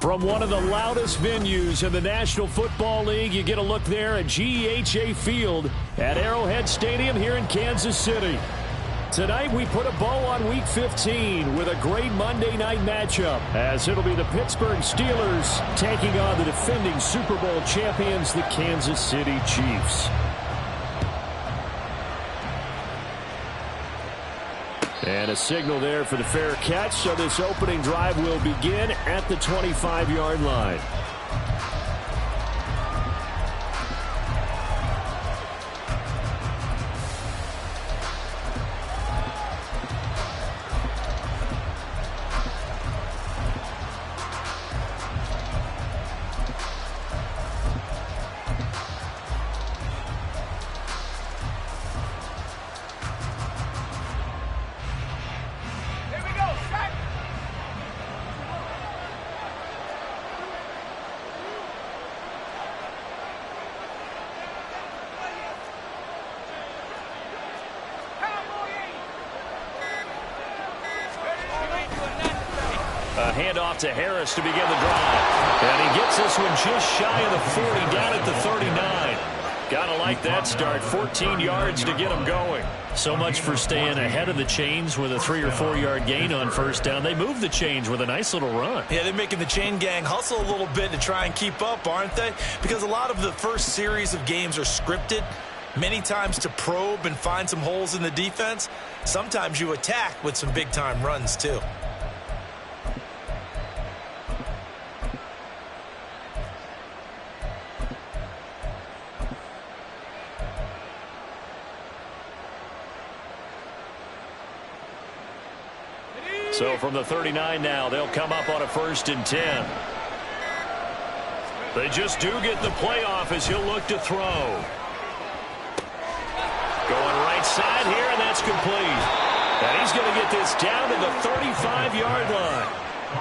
From one of the loudest venues in the National Football League, you get a look there at GEHA Field at Arrowhead Stadium here in Kansas City. Tonight, we put a bow on Week 15 with a great Monday night matchup, as it'll be the Pittsburgh Steelers taking on the defending Super Bowl champions, the Kansas City Chiefs. And a signal there for the fair catch, so this opening drive will begin at the 25-yard line. Handoff to Harris to begin the drive. And he gets this one just shy of the 40, down at the 39. Gotta like that start. 14 yards to get him going. So much for staying ahead of the chains with a 3 or 4 yard gain on first down. They move the chains with a nice little run. Yeah, they're making the chain gang hustle a little bit to try and keep up, aren't they? Because a lot of the first series of games are scripted. Many times to probe and find some holes in the defense. Sometimes you attack with some big-time runs, too. So from the 39 now, they'll come up on a 1st and 10. They just do get the playoff as he'll look to throw. Going right side here, and that's complete. And he's going to get this down to the 35-yard line.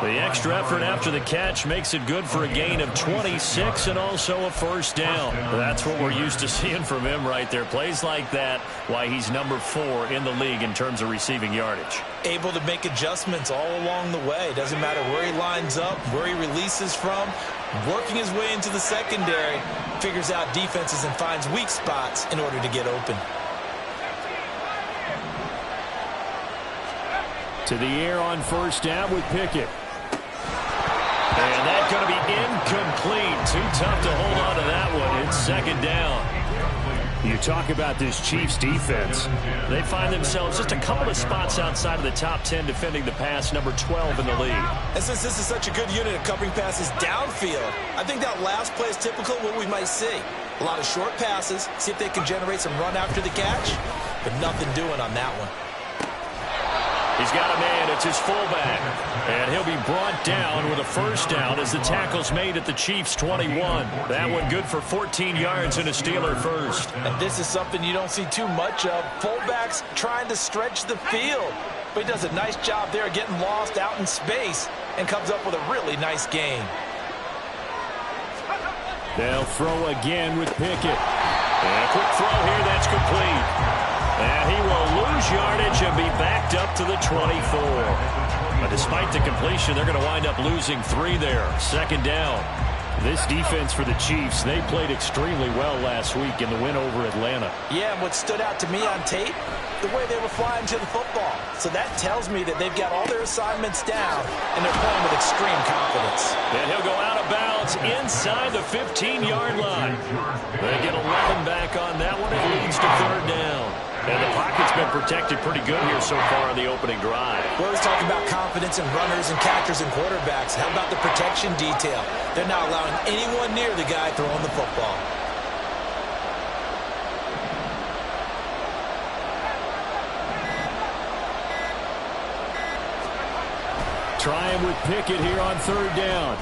The extra effort after the catch makes it good for a gain of 26 and also a first down. That's what we're used to seeing from him right there. Plays like that, why he's number 4 in the league in terms of receiving yardage. Able to make adjustments all along the way. Doesn't matter where he lines up, where he releases from. Working his way into the secondary, figures out defenses and finds weak spots in order to get open. To the air on first down with Pickett. And that's going to be incomplete. Too tough to hold on to that one. It's 2nd down. You talk about this Chiefs defense. They find themselves just a couple of spots outside of the top 10 defending the pass, number 12 in the league. And since this is such a good unit of covering passes downfield, I think that last play is typical of what we might see. A lot of short passes, see if they can generate some run after the catch, but nothing doing on that one. He's got a man. It's his fullback. And he'll be brought down with a first down as the tackle's made at the Chiefs' 21. That one good for 14 yards and a Steeler first. And this is something you don't see too much of. Fullbacks trying to stretch the field. But he does a nice job there getting lost out in space and comes up with a really nice gain. They'll throw again with Pickett. And a quick throw here. That's complete. And he will lose yardage and be backed up to the 24. But despite the completion, they're going to wind up losing 3 there. 2nd down. This defense for the Chiefs, they played extremely well last week in the win over Atlanta. Yeah, and what stood out to me on tape, the way they were flying to the football. So that tells me that they've got all their assignments down, and they're playing with extreme confidence. And he'll go out of bounds inside the 15-yard line. They get 11 back on that one. It leads to 3rd down. And the pocket's been protected pretty good here so far on the opening drive. We always talk about confidence in runners and catchers and quarterbacks. How about the protection detail? They're not allowing anyone near the guy throwing the football. Trying with Pickett here on 3rd down.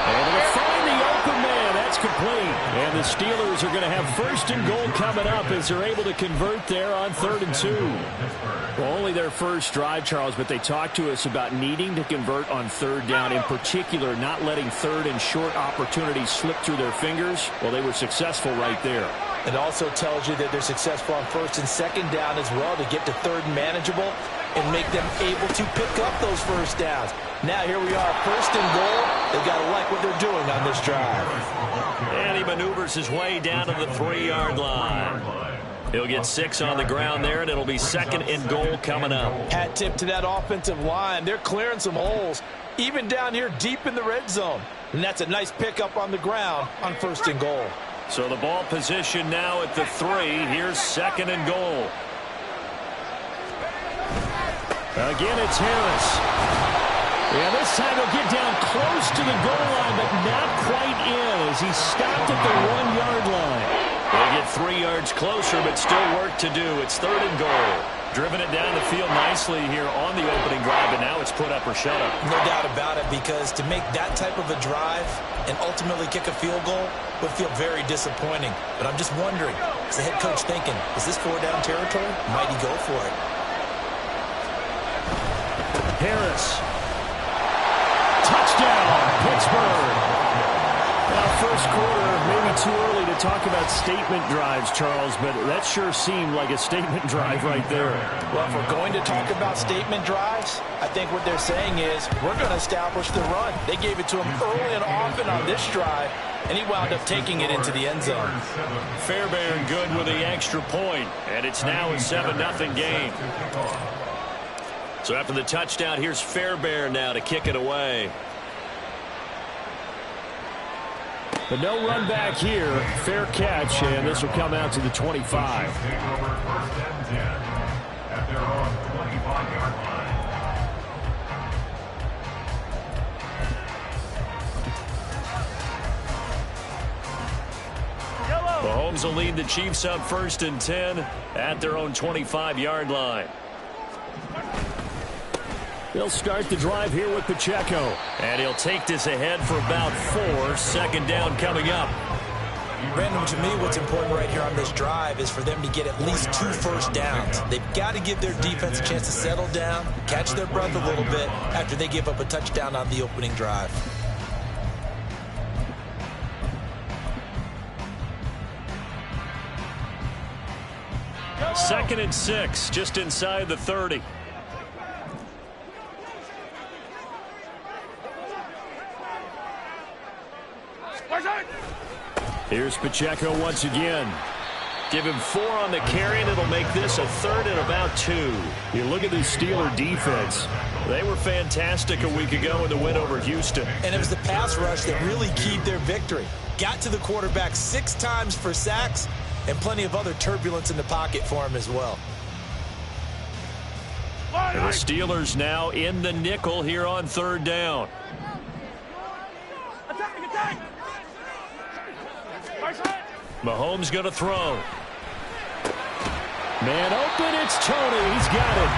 And they'll find the open man. That's complete. And the Steelers are going to have 1st and goal coming up as they're able to convert there on 3rd and 2. Well, only their first drive, Charles, but they talked to us about needing to convert on 3rd down, in particular not letting 3rd and short opportunities slip through their fingers. Well, they were successful right there. It also tells you that they're successful on 1st and 2nd down as well to get to 3rd and manageable and make them able to pick up those first downs. Now here we are, first and goal. They've got to like what they're doing on this drive. And he maneuvers his way down to the 3-yard line. He'll get 6 on the ground there, and it'll be second and goal coming up. Hat tip to that offensive line. They're clearing some holes, even down here deep in the red zone. And that's a nice pickup on the ground on first and goal. So the ball position now at the 3. Here's second and goal. Again, it's Harris. Yeah, this time he'll get down close to the goal line, but not quite in as he stopped at the 1-yard line. They get 3 yards closer, but still work to do. It's third and goal. Driven it down the field nicely here on the opening drive, and now it's put up or shut up. No doubt about it, because to make that type of a drive and ultimately kick a field goal would feel very disappointing. But I'm just wondering, is the head coach thinking, is this 4-down territory? Might he go for it? Harris. Touchdown, Pittsburgh. Now, first quarter, maybe too early to talk about statement drives, Charles, but that sure seemed like a statement drive right there. Well, if we're going to talk about statement drives, I think what they're saying is we're going to establish the run. They gave it to him early and often on this drive, and he wound up taking it into the end zone. Fairbairn good with the extra point, and it's now a 7-0 game. So after the touchdown, here's Fairbairn now to kick it away. But no run back here. Fair catch, and this will come out to the 25. Mahomes will lead the Chiefs up first and 10 at their own 25-yard line. He'll start the drive here with Pacheco. And he'll take this ahead for about 4. Second down coming up. Brandon, to me, what's important right here on this drive is for them to get at least 2 first downs. They've got to give their defense a chance to settle down, catch their breath a little bit after they give up a touchdown on the opening drive. Second and 6, just inside the 30. Here's Pacheco once again. Give him 4 on the carry, and it'll make this a 3rd and about 2. You look at this Steeler defense. They were fantastic a week ago in the win over Houston. And it was the pass rush that really keyed their victory. Got to the quarterback 6 times for sacks, and plenty of other turbulence in the pocket for him as well. And the Steelers now in the nickel here on 3rd down. Mahomes going to throw. Man open, it's Tony. He's got it.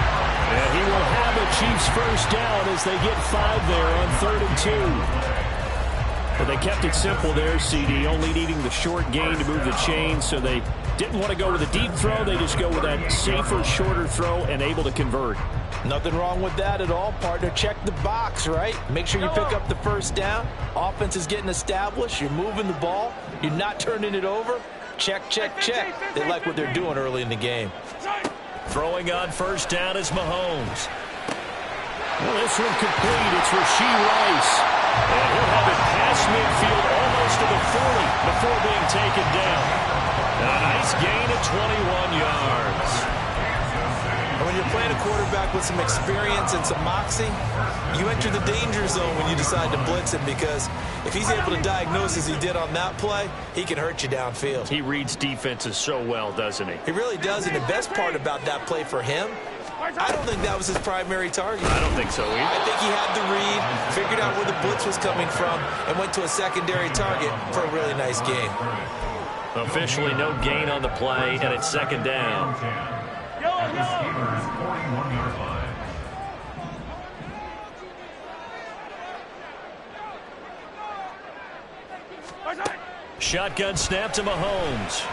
And he will have a Chiefs first down as they get 5 there on 3rd and 2. But they kept it simple there, CD, only needing the short gain to move the chains, so they didn't want to go with a deep throw. They just go with that safer, shorter throw and able to convert. Nothing wrong with that at all, partner. Check the box, right? Make sure you pick up the first down. Offense is getting established. You're moving the ball. You're not turning it over. Check, check, check. They like what they're doing early in the game. Throwing on first down is Mahomes. Well, this one complete. It's Rashee Rice. And he'll have it past midfield almost to the 40 before being taken down. A nice gain of 21 yards. And when you're playing a quarterback with some experience and some moxie, you enter the danger zone when you decide to blitz him, because if he's able to diagnose as he did on that play, he can hurt you downfield. He reads defenses so well, doesn't he? He really does, and the best part about that play for him, I don't think that was his primary target. I don't think so either. I think he had the read, figured out where the blitz was coming from, and went to a secondary target for a really nice gain. Officially no gain on the play, and it's second down. Shotgun snap to Mahomes.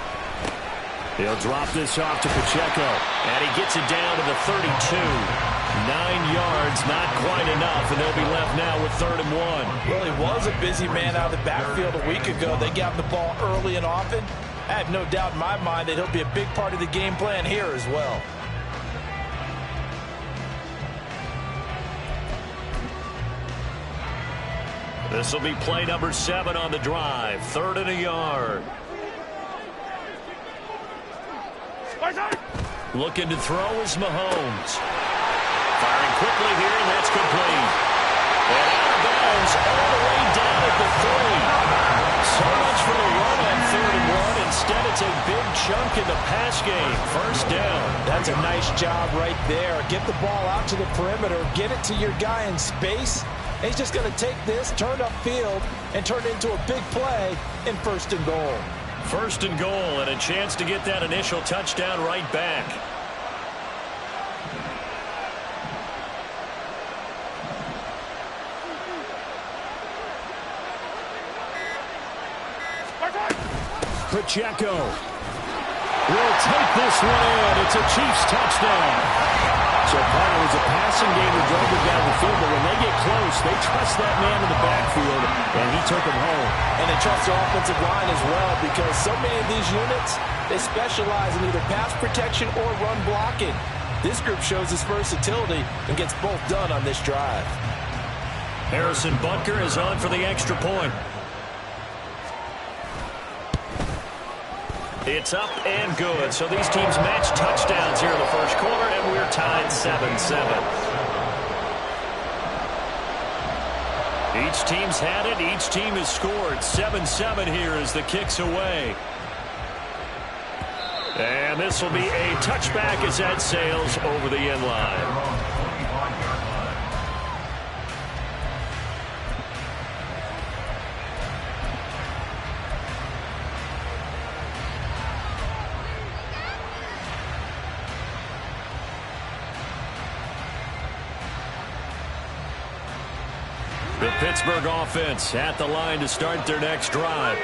He'll drop this off to Pacheco, and he gets it down to the 32. 9 yards, not quite enough, and they'll be left now with 3rd and 1. Well, he was a busy man out of the backfield a week ago. They got him the ball early and often. I have no doubt in my mind that he'll be a big part of the game plan here as well. This will be play number 7 on the drive. 3rd and a yard. Looking to throw is Mahomes. Firing quickly here, and that's complete. And out of bounds all the way down at the 3. So much for the run on 3rd and 1. Instead, it's a big chunk in the pass game. 1st down. That's a nice job right there. Get the ball out to the perimeter. Get it to your guy in space. And he's just going to take this, turn upfield, and turn it into a big play in 1st and goal. 1st and goal, and a chance to get that initial touchdown right back. Pacheco will take this one in. It's a Chiefs touchdown. So part of it was a passing game that drove them down the field, but when they get close, they trust that man in the backfield, and he took them home. And they trust their offensive line as well, because so many of these units, they specialize in either pass protection or run blocking. This group shows its versatility and gets both done on this drive. Harrison Butker is on for the extra point. It's up and good. So these teams match touchdowns here in the 1st quarter, and we're tied 7-7. Each team's had it. Each team has scored. 7-7 here as the kick's away. And this will be a touchback as that sails over the end line. The Pittsburgh offense at the line to start their next drive.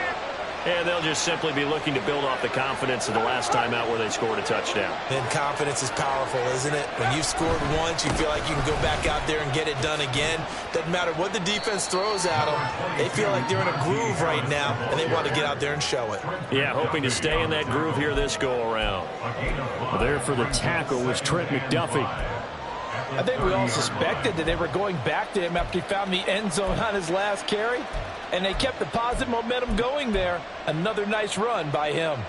And they'll just simply be looking to build off the confidence of the last time out where they scored a touchdown. And confidence is powerful, isn't it? When you've scored once, you feel like you can go back out there and get it done again. Doesn't matter what the defense throws at them. They feel like they're in a groove right now, and they want to get out there and show it. Yeah, hoping to stay in that groove here this go-around. Well, there for the tackle was Trent McDuffie. I think we all suspected that they were going back to him after he found the end zone on his last carry, and they kept the positive momentum going there. Another nice run by him.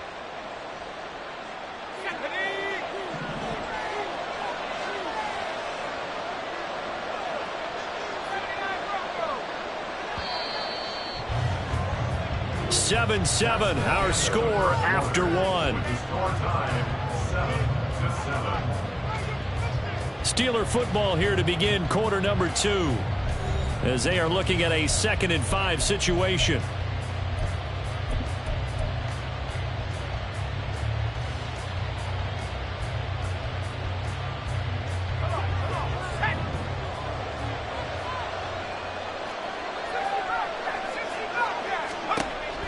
Seven, our score after one. Steeler football here to begin quarter number 2 as they are looking at a 2nd and 5 situation.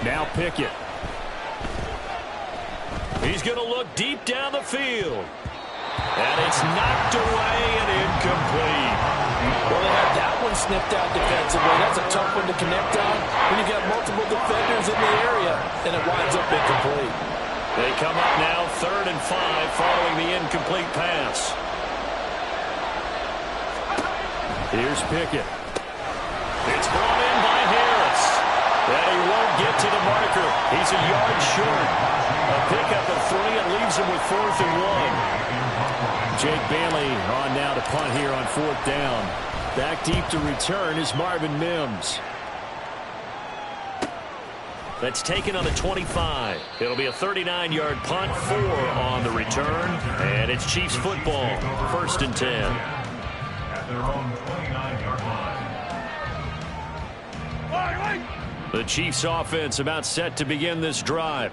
Now Pickett. He's going to look deep down the field. And it's knocked away and incomplete. Well, they had that one sniffed out defensively. That's a tough one to connect on when you got multiple defenders in the area, and it winds up incomplete. They come up now 3rd and 5 following the incomplete pass. Here's Pickett. It's brought in by Harris. And he won't get to the marker. He's a yard short. A pickup of 3 and leaves him with 4th and 1. Jake Bailey on now to punt here on 4th down. Back deep to return is Marvin Mims. That's taken on the 25. It'll be a 39-yard punt, 4 on the return. And it's Chiefs football, 1st and 10. At their own 29-yard line. The Chiefs offense about set to begin this drive.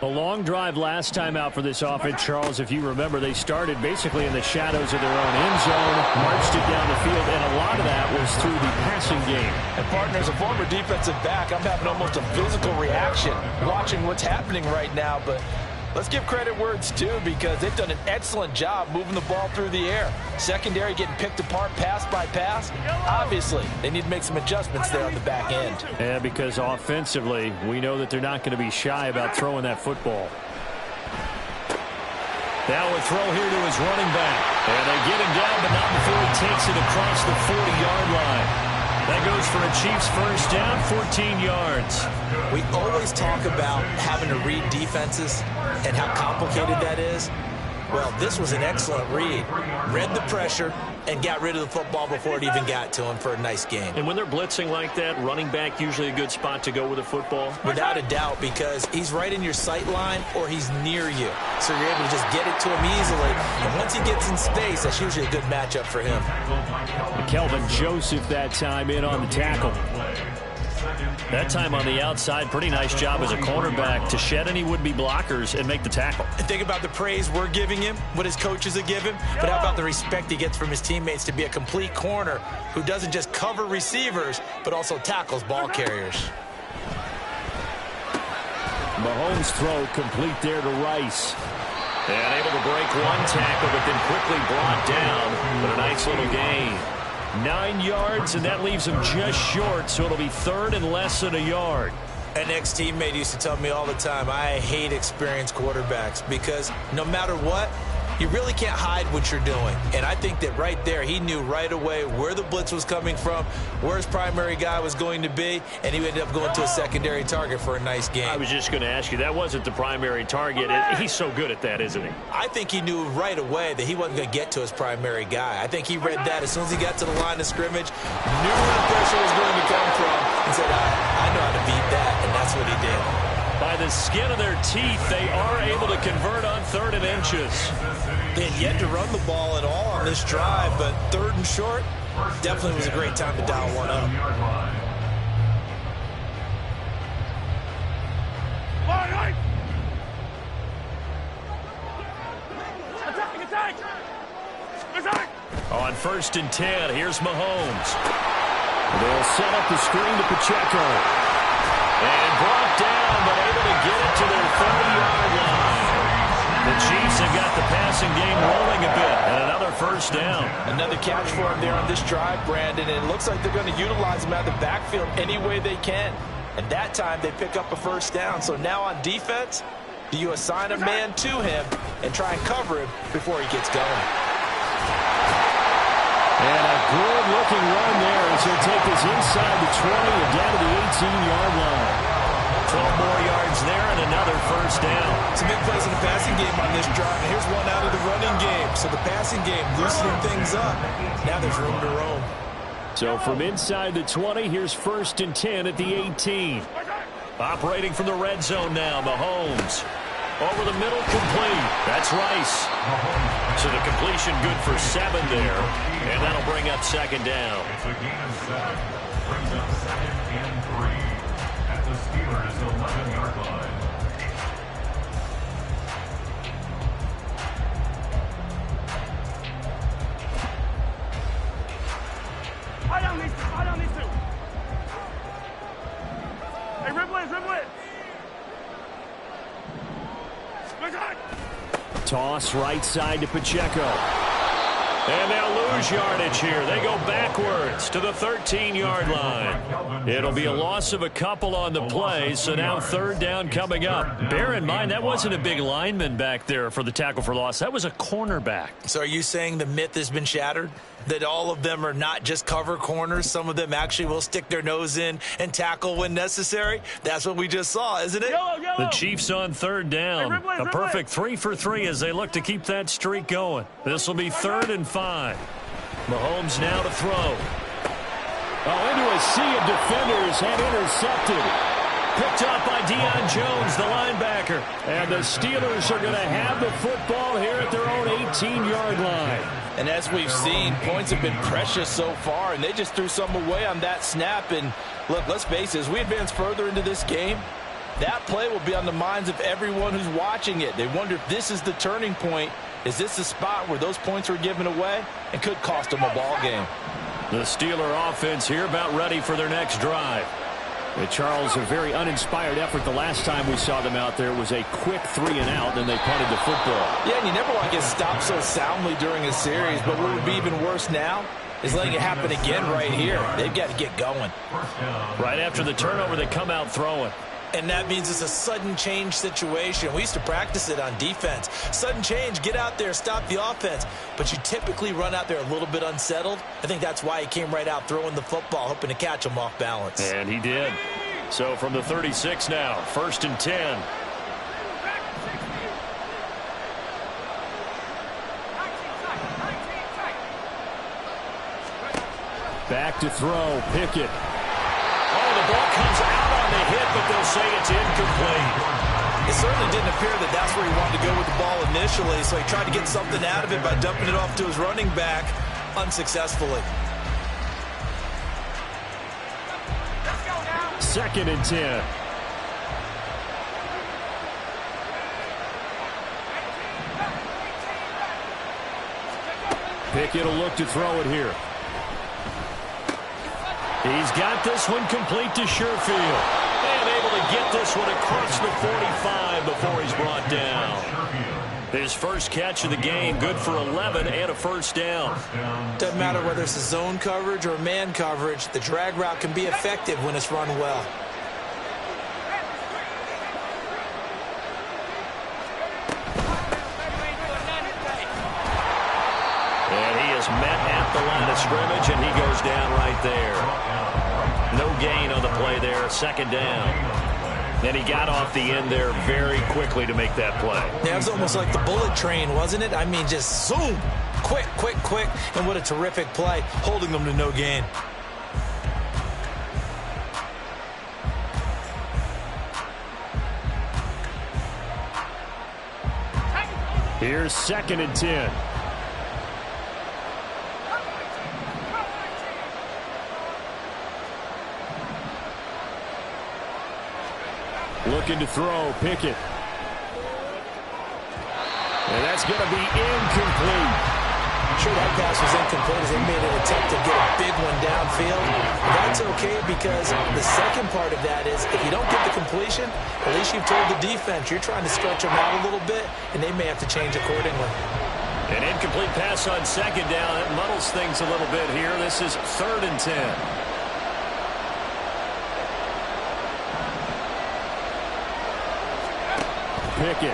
A long drive last time out for this offense, Charles. If you remember, they started basically in the shadows of their own end zone, marched it down the field, and a lot of that was through the passing game. And, partner, as a former defensive back, I'm having almost a physical reaction watching what's happening right now. But let's give credit where it's due, because they've done an excellent job moving the ball through the air. Secondary getting picked apart pass by pass. Obviously, they need to make some adjustments there on the back end. Yeah, because offensively, we know that they're not going to be shy about throwing that football. Now a throw here to his running back. And they get him down, but not before he takes it across the 40-yard line. That goes for a Chiefs first down, 14 yards. We always talk about having to read defenses and how complicated that is. Well, this was an excellent read. Read the pressure and got rid of the football before it even got to him for a nice game. And when they're blitzing like that, running back usually a good spot to go with the football? Without a doubt, because he's right in your sight line or he's near you. So you're able to just get it to him easily. And once he gets in space, that's usually a good matchup for him. Kelvin Joseph that time in on the tackle. That time on the outside, pretty nice job as a cornerback to shed any would-be blockers and make the tackle. And think about the praise we're giving him, what his coaches are giving, but how about the respect he gets from his teammates to be a complete corner who doesn't just cover receivers, but also tackles ball carriers. Mahomes' throw complete there to Rice. And able to break one tackle, but then quickly brought down. But a nice little gain. 9 yards, and that leaves him just short, so it'll be third and less than a yard. An ex-teammate used to tell me all the time, I hate experienced quarterbacks because no matter what, you really can't hide what you're doing. And I think that right there, he knew right away where the blitz was coming from, where his primary guy was going to be, and he ended up going to a secondary target for a nice game. I was just going to ask you, that wasn't the primary target. He's so good at that, isn't he? I think he knew right away that he wasn't going to get to his primary guy. I think he read that as soon as he got to the line of scrimmage, knew where the pressure was going to come from, and said, I know how to beat that, and that's what he did. By the skin of their teeth, they are able to convert on 3rd and inches. They had yet to run the ball at all on this drive, but 3rd and short definitely was a great time to dial one up. On 1st and 10, here's Mahomes. They'll set up the screen to Pacheco. And brought down, but able to get it to their 30-yard line. The Chiefs have got the passing game rolling a bit, and another first down. Another catch for him there on this drive, Brandon, and it looks like they're going to utilize him out of the backfield any way they can. And that time they pick up a first down. So now on defense, do you assign a man to him and try and cover him before he gets going? And a good-looking run there as he'll take this inside the 20 and down to the 18-yard line. 12 more yards there and another first down. Some big plays in the passing game on this drive. And here's one out of the running game. So the passing game loosening things up. Now there's room to roam. So from inside the 20, here's 1st and 10 at the 18. Operating from the red zone now, Mahomes. Over the middle, complete. That's Rice. So the completion good for 7 there. And that'll bring up 2nd down. It's a gain of 7. Brings up 2nd and 3 at the Steelers' 11-yard line. I don't need to. Hey, rip it. Toss right side to Pacheco. And they'll lose yardage here. They go backwards to the 13-yard line. It'll be a loss of a couple on the play, so now 3rd down coming up. Bear in mind, that wasn't a big lineman back there for the tackle for loss. That was a cornerback. So are you saying the myth has been shattered? That all of them are not just cover corners? Some of them actually will stick their nose in and tackle when necessary? That's what we just saw, isn't it? The Chiefs on 3rd down. A perfect 3 for 3 as they look to keep that streak going. This will be 3rd and 5. Mahomes now to throw. Into a sea of defenders and intercepted. Picked up by Deion Jones, the linebacker. And the Steelers are going to have the football here at their own 18-yard line. And as we've seen, points have been precious so far, and they just threw some away on that snap. And look, let's face it, as we advance further into this game, that play will be on the minds of everyone who's watching it. They wonder if this is the turning point. Is this the spot where those points were given away and could cost them a ball game? The Steeler offense here about ready for their next drive. Charles, a very uninspired effort the last time we saw them out there was a quick 3-and-out, and they punted the football. Yeah, and you never want to get stopped so soundly during a series, but what would be even worse now is letting it happen again right here. They've got to get going. Right after the turnover, they come out throwing. And that means it's a sudden change situation. We used to practice it on defense. Sudden change, get out there, stop the offense. But you typically run out there a little bit unsettled. I think that's why he came right out throwing the football, hoping to catch him off balance. And he did. So from the 36 now, 1st and 10. Back to throw, Pickett. Oh, the ball comes out on the hit, but they'll say it's incomplete. It certainly didn't appear that that's where he wanted to go with the ball initially, so he tried to get something out of it by dumping it off to his running back unsuccessfully. 2nd and 10. Pickett will look to throw it here. He's got this one complete to Sherfield. And able to get this one across the 45 before he's brought down. His first catch of the game, good for 11 and a first down. Doesn't matter whether it's a zone coverage or man coverage, the drag route can be effective when it's run well. And he is met at the line of scrimmage, and he goes down right there. No gain on the play there, 2nd down. And he got off the end there very quickly to make that play. Yeah, it was almost like the bullet train, wasn't it? I mean, just zoom, quick, quick, quick. And what a terrific play, holding them to no gain. Here's 2nd and 10. Looking to throw, Pickett. And that's going to be incomplete. Sure, that pass was incomplete as they made an attempt to get a big one downfield. That's okay because the second part of that is if you don't get the completion, at least you've told the defense you're trying to stretch them out a little bit, and they may have to change accordingly. An incomplete pass on 2nd down. It muddles things a little bit here. This is 3rd and 10. Pickett.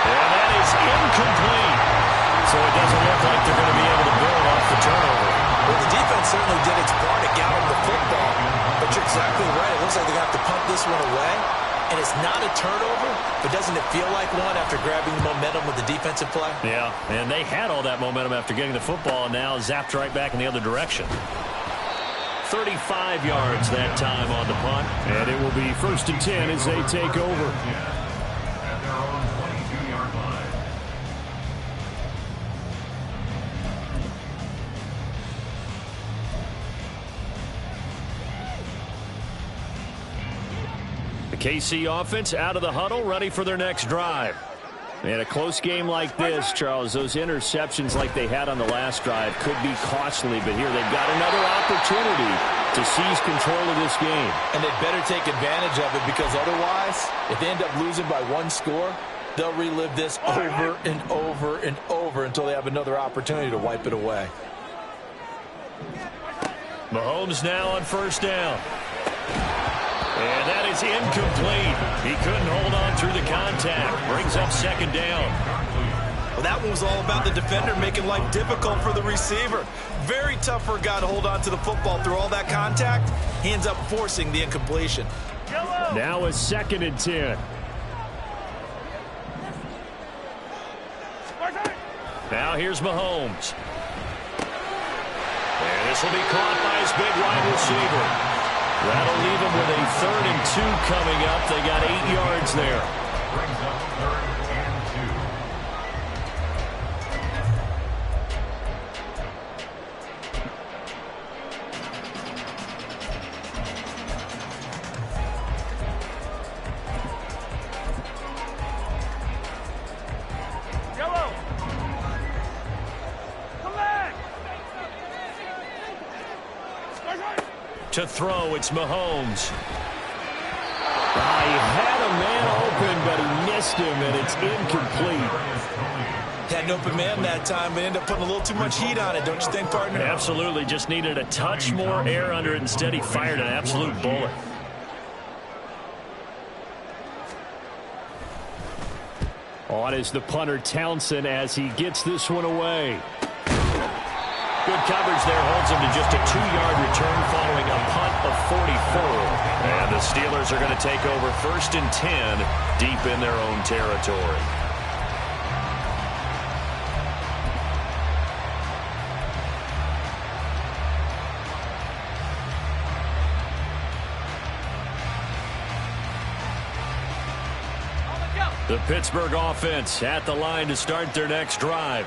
And that is incomplete. So it doesn't look like they're going to be able to build off the turnover. Well, the defense certainly did its part. It got them the football. But you're exactly right. It looks like they're going to have to punt this one away. And it's not a turnover, but doesn't it feel like one after grabbing the momentum with the defensive play? Yeah, and they had all that momentum after getting the football, and now zapped right back in the other direction. 35 yards that time on the punt. And it will be 1st and 10 as they take over. At their own 22-yard line. The KC offense out of the huddle, ready for their next drive. And a close game like this, Charles, those interceptions like they had on the last drive could be costly, but here they've got another opportunity to seize control of this game. And they better take advantage of it because otherwise, if they end up losing by 1 score, they'll relive this over and over and over until they have another opportunity to wipe it away. Mahomes now on 1st down. And that is incomplete. He couldn't hold on through the contact. Brings up 2nd down. Well, that one was all about the defender making life difficult for the receiver. Very tough for a guy to hold on to the football through all that contact. He ends up forcing the incompletion. Now a 2nd and 10. Now here's Mahomes. And this will be caught by his big wide receiver. That'll leave him with a 3rd and 2 coming up. They got 8 yards there. Brings up 3rd and 2. Yellow. Come back. To throw, it's Mahomes. He had a man open, but he missed him, and it's incomplete. Had an open man that time, but ended up putting a little too much heat on it, don't you think, partner? Absolutely. Just needed a touch more air under it. Instead, he fired an absolute bullet. On is the punter, Townsend, as he gets this one away. Good coverage there, holds him to just a 2-yard return following a punt of 44. And the Steelers are going to take over 1st and 10 deep in their own territory. The Pittsburgh offense at the line to start their next drive.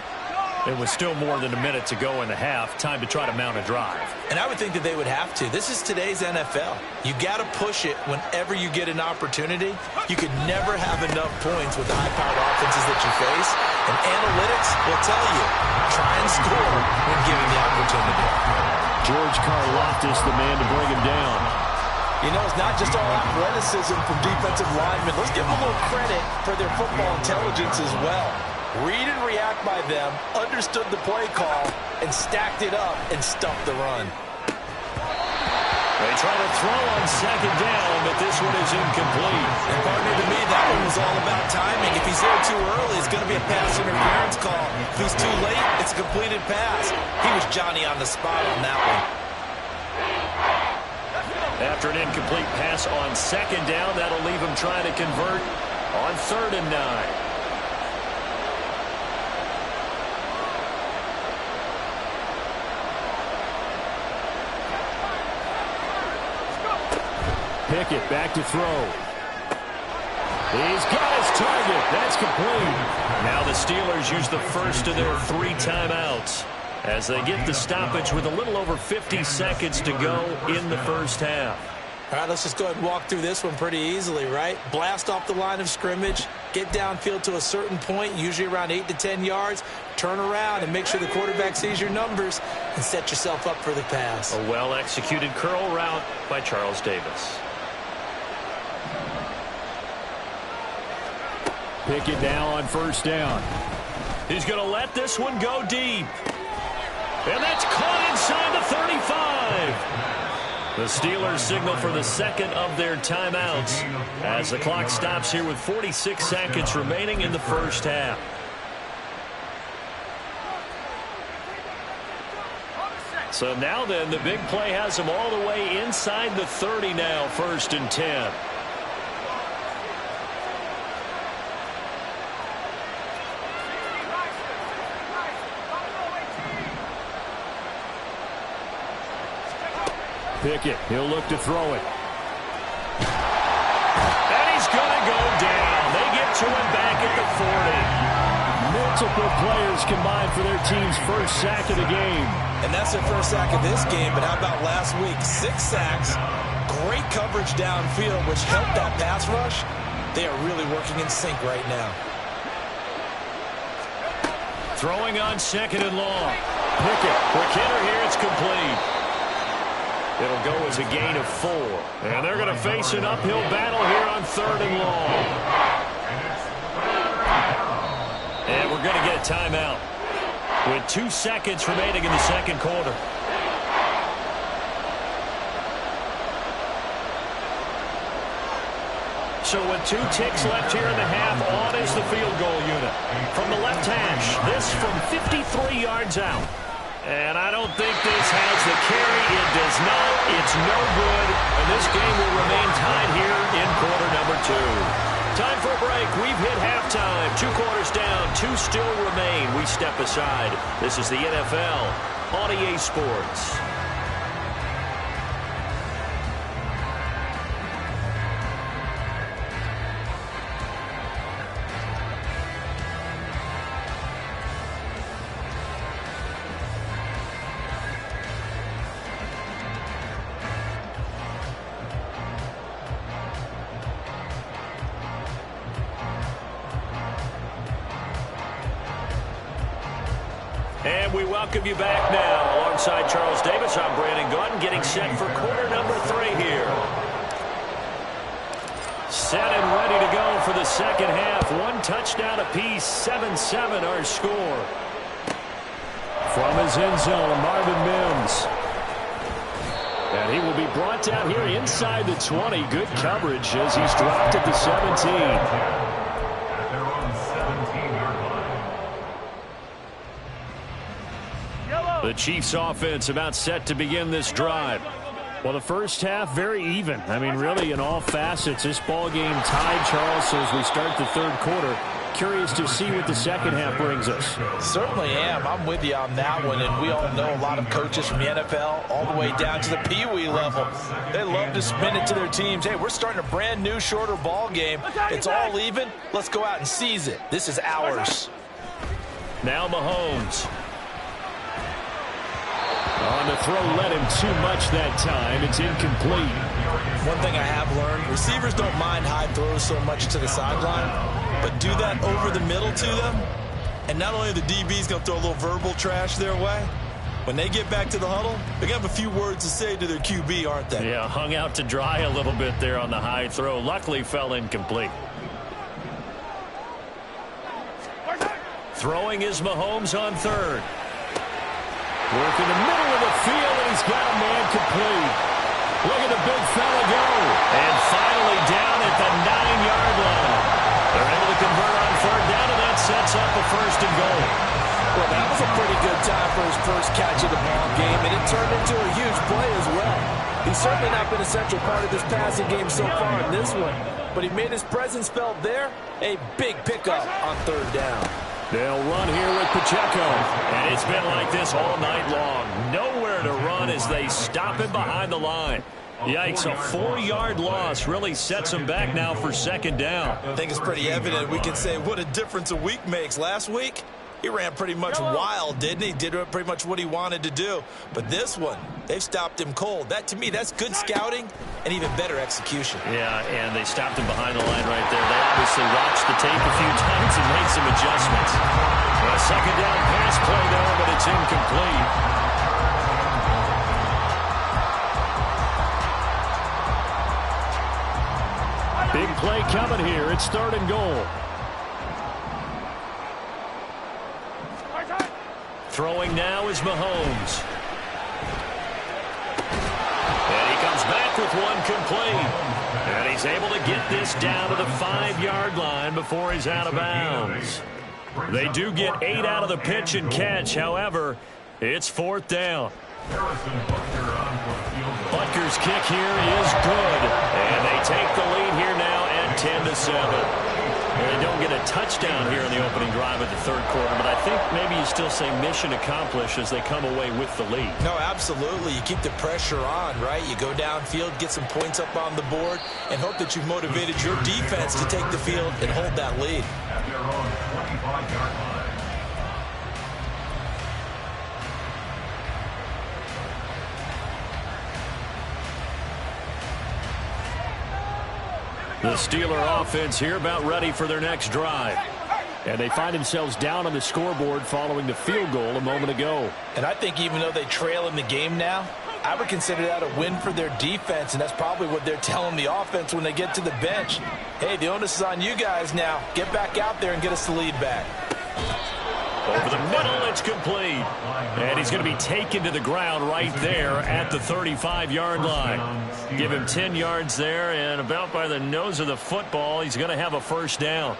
It was still more than a minute to go in the half. Time to try to mount a drive. And I would think that they would have to. This is today's NFL. You got to push it whenever you get an opportunity. You could never have enough points with the high-powered offenses that you face. And analytics will tell you, try and score when given the opportunity. George Karlaftis, the man to bring him down. You know, it's not just all athleticism from defensive linemen. Let's give them a little credit for their football intelligence as well. Read and react by them, understood the play call, and stacked it up and stuffed the run. They try to throw on 2nd down, but this one is incomplete. And partner, to me, that one was all about timing. If he's there too early, it's going to be a pass interference call. If he's too late, it's a completed pass. He was Johnny on the spot on that one. After an incomplete pass on 2nd down, that'll leave him trying to convert on 3rd and 9. Pickett back to throw. He's got his target. That's complete. Now the Steelers use the first of their 3 timeouts as they get the stoppage with a little over 50 seconds to go in the first half. All right, let's just go ahead and walk through this one pretty easily, right? Blast off the line of scrimmage, get downfield to a certain point, usually around 8 to 10 yards, turn around and make sure the quarterback sees your numbers and set yourself up for the pass. A well-executed curl route by Charles Davis. Pickett now on 1st down. He's going to let this one go deep. And that's caught inside the 35. The Steelers signal for the 2nd of their timeouts as the clock stops here with 46 seconds remaining in the first half. So now then, the big play has them all the way inside the 30 now, 1st and 10. Pickett, he'll look to throw it. And he's going to go down. They get to him back at the 40. Multiple players combined for their team's first sack of the game. And that's their first sack of this game, but how about last week? 6 sacks, great coverage downfield, which helped that pass rush. They are really working in sync right now. Throwing on 2nd and long. Pickett, quick hitter here, it's complete. It'll go as a gain of 4. And they're going to face an uphill battle here on 3rd and long. And we're going to get a timeout with 2 seconds remaining in the 2nd quarter. So with 2 ticks left here in the half, on is the field goal unit. From the left hash, this from 53 yards out. And I don't think this has the carry. It does not. It's no good. And this game will remain tied here in quarter number 2. Time for a break. We've hit halftime. 2 quarters down. 2 still remain. We step aside. This is the NFL on EA Sports. And we welcome you back now. Alongside Charles Davis, I'm Brandon Gaudin, getting set for quarter number 3 here. Set and ready to go for the second half. One touchdown apiece, 7-7 our score. From his end zone, Marvin Mims. And he will be brought down here inside the 20. Good coverage as he's dropped at the 17. At their own 17-yard line. The Chiefs offense about set to begin this drive. Well, the first half, very even. I mean, really, in all facets, this ball game tied, Charles, so as we start the third quarter. Curious to see what the second half brings us. Certainly am. I'm with you on that one, and we all know a lot of coaches from the NFL all the way down to the Pee-wee level. They love to spin it to their teams. Hey, we're starting a brand new, shorter ball game. It's all even. Let's go out and seize it. This is ours. Now Mahomes. On the throw, led him too much that time. It's incomplete. One thing I have learned, receivers don't mind high throws so much to the sideline, but do that over the middle to them, and not only are the DBs going to throw a little verbal trash their way, when they get back to the huddle, they're going to have a few words to say to their QB, aren't they? Yeah, hung out to dry a little bit there on the high throw. Luckily fell incomplete. Throwing is Mahomes on third. Work in the middle of the field, and he's got a man complete. Look at the big fella go. And finally down at the 9-yard line. They're able to convert on third down, and that sets up a first and goal. Well, that was a pretty good time for his first catch of the ball game, and it turned into a huge play as well. He's certainly not been a central part of this passing game so far in this one, but he made his presence felt there. A big pickup on third down. They'll run here with Pacheco. And it's been like this all night long. Nowhere to run as they stop him behind the line. Yikes, a 4-yard loss really sets him back now for second down. I think it's pretty evident. We can say what a difference a week makes. Last week, he ran pretty much wild, didn't he? Did pretty much what he wanted to do. But this one, they've stopped him cold. That, to me, that's good scouting and even better execution. Yeah, and they stopped him behind the line right there. They obviously watched the tape a few times and made some adjustments. A second down pass play there, but it's incomplete. Big play coming here. It's third and goal. Throwing now is Mahomes. And he comes back with one complete. And he's able to get this down to the 5-yard line before he's out of bounds. They do get 8 out of the pitch and catch. However, it's fourth down. Butker's kick here is good. And they take the lead here now at 10-7. They don't get a touchdown here in the opening drive of the third quarter, but I think maybe you still say mission accomplished as they come away with the lead. No, absolutely. You keep the pressure on, right? You go downfield, get some points up on the board, and hope that you've motivated your defense to take the field and hold that lead. At their own 25-yard line. The Steeler offense here about ready for their next drive. And they find themselves down on the scoreboard following the field goal a moment ago. And I think even though they trail in the game now, I would consider that a win for their defense, and that's probably what they're telling the offense when they get to the bench. Hey, the onus is on you guys now. Get back out there and get us the lead back. Over the middle, it's complete. And he's going to be taken to the ground right there at the 35-yard line. Give him 10 yards there, and about by the nose of the football, he's going to have a first down.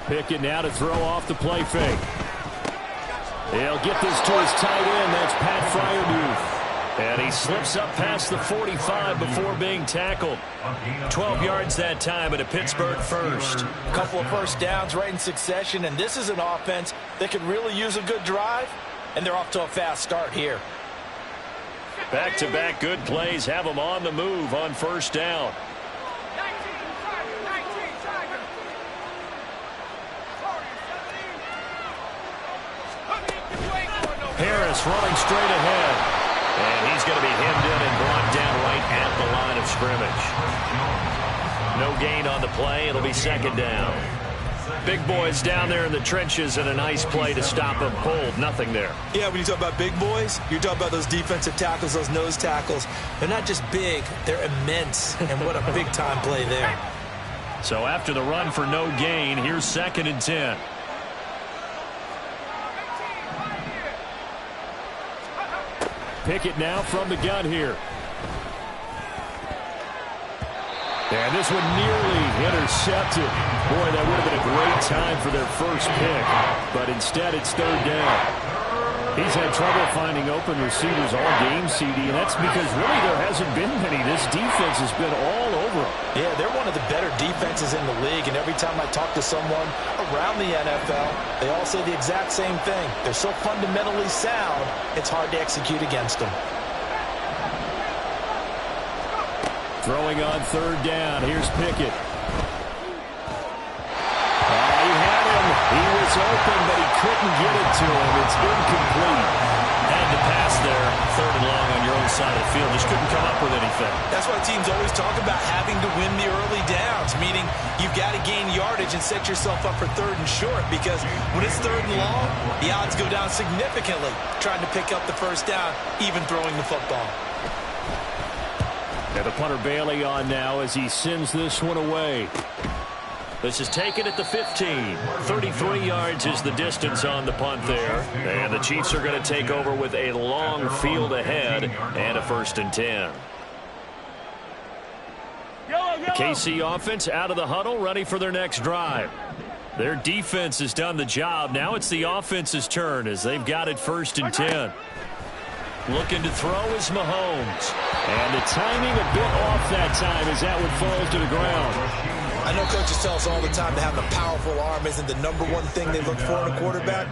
Pickett now to throw off the play fake. He'll get this to his tight end. That's Pat Fryermuth. And he slips up past the 45 before being tackled. 12 yards that time at a Pittsburgh first. A couple of first downs right in succession, and this is an offense that could really use a good drive, and they're off to a fast start here. Back-to-back good plays have them on the move on first down. Harris running straight ahead. And he's going to be hemmed in and brought down right at the line of scrimmage. No gain on the play. It'll be second down. Big boys down there in the trenches, and a nice play to stop them cold. Nothing there. Yeah, when you talk about big boys, you're talking about those defensive tackles, those nose tackles. They're not just big, they're immense. And what a big-time play there. So after the run for no gain, here's 2nd and 10. Pickett now from the gun here. And this one nearly intercepted. Boy, that would have been a great time for their first pick. But instead, it's 3rd down. He's had trouble finding open receivers all game, CD, and that's because really there hasn't been many. This defense has been all over them. Yeah, they're one of the better defenses in the league, and every time I talk to someone around the NFL, they all say the exact same thing. They're so fundamentally sound, it's hard to execute against them. Throwing on 3rd down. Here's Pickett. He had him. He was open, but he couldn't get it to him. It's incomplete. Had to pass there. 3rd and long on your own side of the field. Just couldn't come up with anything. That's why teams always talk about having to win the early downs, meaning you've got to gain yardage and set yourself up for 3rd and short, because when it's 3rd and long, the odds go down significantly trying to pick up the first down, even throwing the football. And the punter Bailey on now as he sends this one away. This is taken at the 15. 33 yards is the distance on the punt there. And the Chiefs are going to take over with a long field ahead and a 1st and 10. The KC offense out of the huddle, ready for their next drive. Their defense has done the job. Now it's the offense's turn as they've got it 1st and 10. Looking to throw is Mahomes. And the timing a bit off that time as that one falls to the ground. I know coaches tell us all the time that having a powerful arm isn't the #1 thing they look for in a quarterback.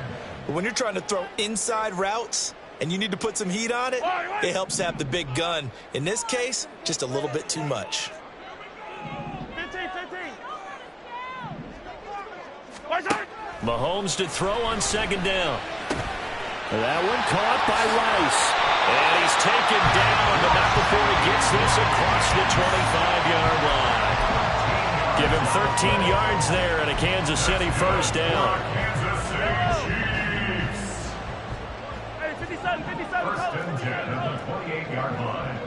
But when you're trying to throw inside routes and you need to put some heat on it, it helps to have the big gun. In this case, just a little bit too much. 15. Mahomes to throw on 2nd down. That one caught by Rice. And he's taken down, but not before he gets this across the 25-yard line. Give him 13 yards there and a Kansas City 1st down. Kansas City Chiefs. Hey, 57. 1st and 10 at the 28-yard line.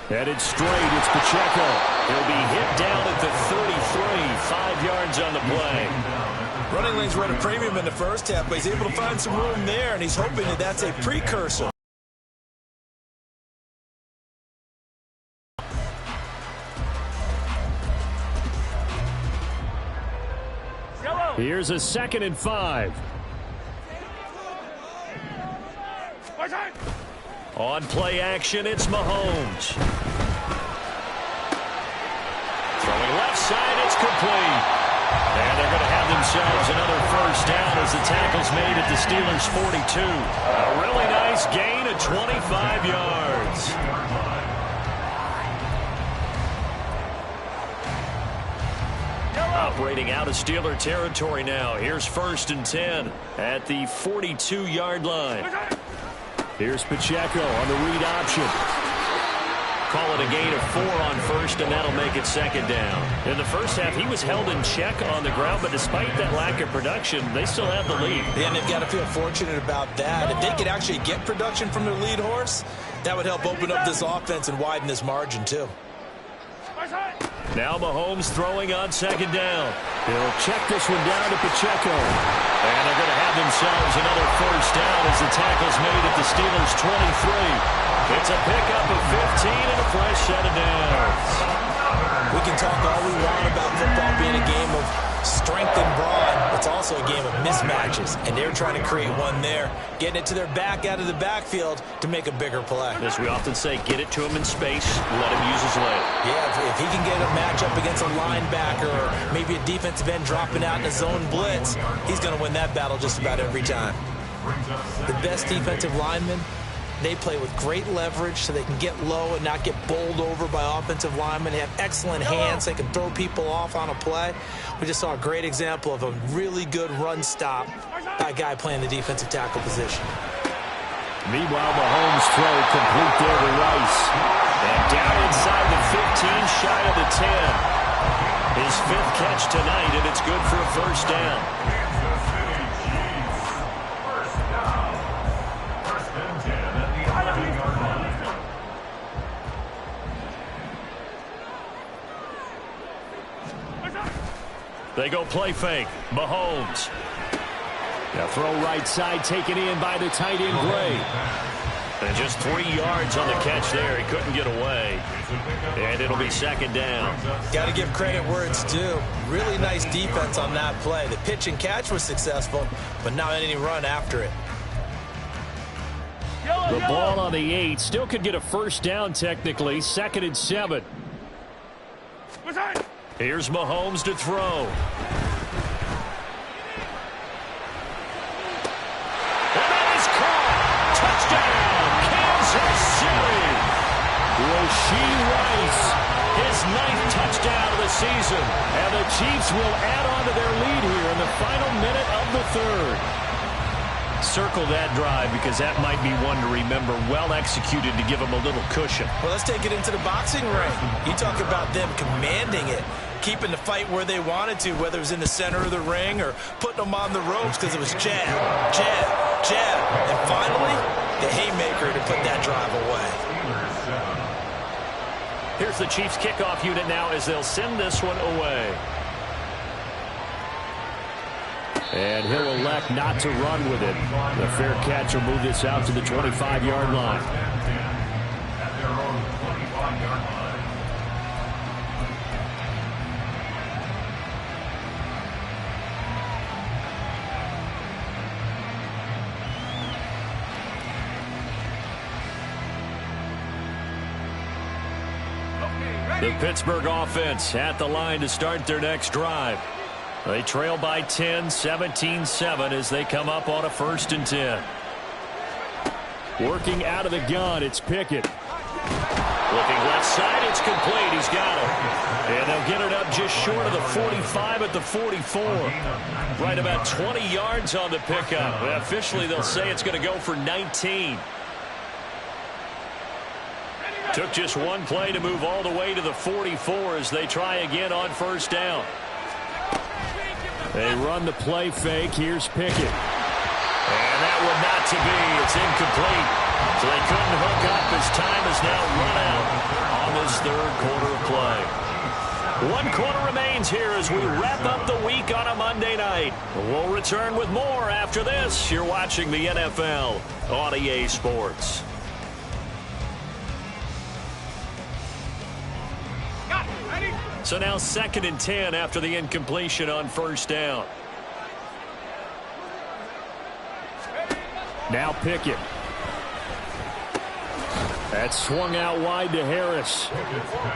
Headed straight, it's Pacheco. He'll be hit down at the 33, 5 yards on the play. Running lanes were at a premium in the first half, but he's able to find some room there, and he's hoping that that's a precursor. Here's a 2nd and 5. On play action, it's Mahomes. Throwing left side, it's complete. And they're going to have themselves another 1st down as the tackle's made at the Steelers' 42. A really nice gain of 25 yards. Operating out of Steeler territory now. Here's 1st and 10 at the 42-yard line. Here's Pacheco on the read option. Call it a gain of 4 on 1st, and that'll make it 2nd down. In the first half, he was held in check on the ground, but despite that lack of production, they still have the lead. Yeah, and they've got to feel fortunate about that. If they could actually get production from their lead horse, that would help open up this offense and widen this margin, too. Now Mahomes throwing on 2nd down. He'll check this one down to Pacheco. And they're going to have themselves another 1st down as the tackle's made at the Steelers' 23. It's a pickup of 15 and a fresh set of downs. We can talk all we want about football being a game of strength and brawn. It's also a game of mismatches, and they're trying to create one there, getting it to their back out of the backfield to make a bigger play. As we often say, get it to him in space, let him use his leg. Yeah, if he can get a matchup against a linebacker or maybe a defensive end dropping out in a zone blitz, he's going to win that battle just about every time. The best defensive linemen They play with great leverage so they can get low and not get bowled over by offensive linemen. They have excellent hands. They can throw people off on a play. We just saw a great example of a really good run stop by a guy playing the defensive tackle position. Meanwhile, Mahomes' throw complete there to Rice. And down inside the 15, shy of the 10. His 5th catch tonight, and it's good for a first down. Kansas City Chiefs. First down. First and 10 at the 11-yard line. They go play fake. Mahomes. The throw right side taken in by the tight end Gray. And just 3 yards on the catch there. He couldn't get away. And it'll be second down. Got to give credit where it's due. Really nice defense on that play. The pitch and catch was successful, but not any run after it. The ball on the 8. Still could get a first down technically. 2nd and 7. Here's Mahomes to throw. Rasheed Rice, his 9th touchdown of the season. And the Chiefs will add on to their lead here in the final minute of the 3rd. Circle that drive because that might be one to remember. Well executed to give them a little cushion. Well, let's take it into the boxing ring. You talk about them commanding it, keeping the fight where they wanted to, whether it was in the center of the ring or putting them on the ropes because it was jab, jab, jab. And finally, the haymaker to put that drive away. Here's the Chiefs kickoff unit now as they'll send this one away. And he'll elect not to run with it. The fair catch will move this out to the 25-yard line. At their own 25-yard line. The Pittsburgh offense at the line to start their next drive. They trail by 10, 17-7 as they come up on a 1st and 10. Working out of the gun, it's Pickett. Looking left side, it's complete. He's got it. And they'll get it up just short of the 45 at the 44. Right about 20 yards on the pickup. Officially, they'll say it's going to go for 19. Took just one play to move all the way to the 44 as they try again on 1st down. They run the play fake. Here's Pickett. And that one not to be. It's incomplete. So they couldn't hook up as time is now run out on this 3rd quarter of play. 1 quarter remains here as we wrap up the week on a Monday night. We'll return with more after this. You're watching the NFL on EA Sports. So now 2nd and 10 after the incompletion on 1st down. Now Pickett. That swung out wide to Harris.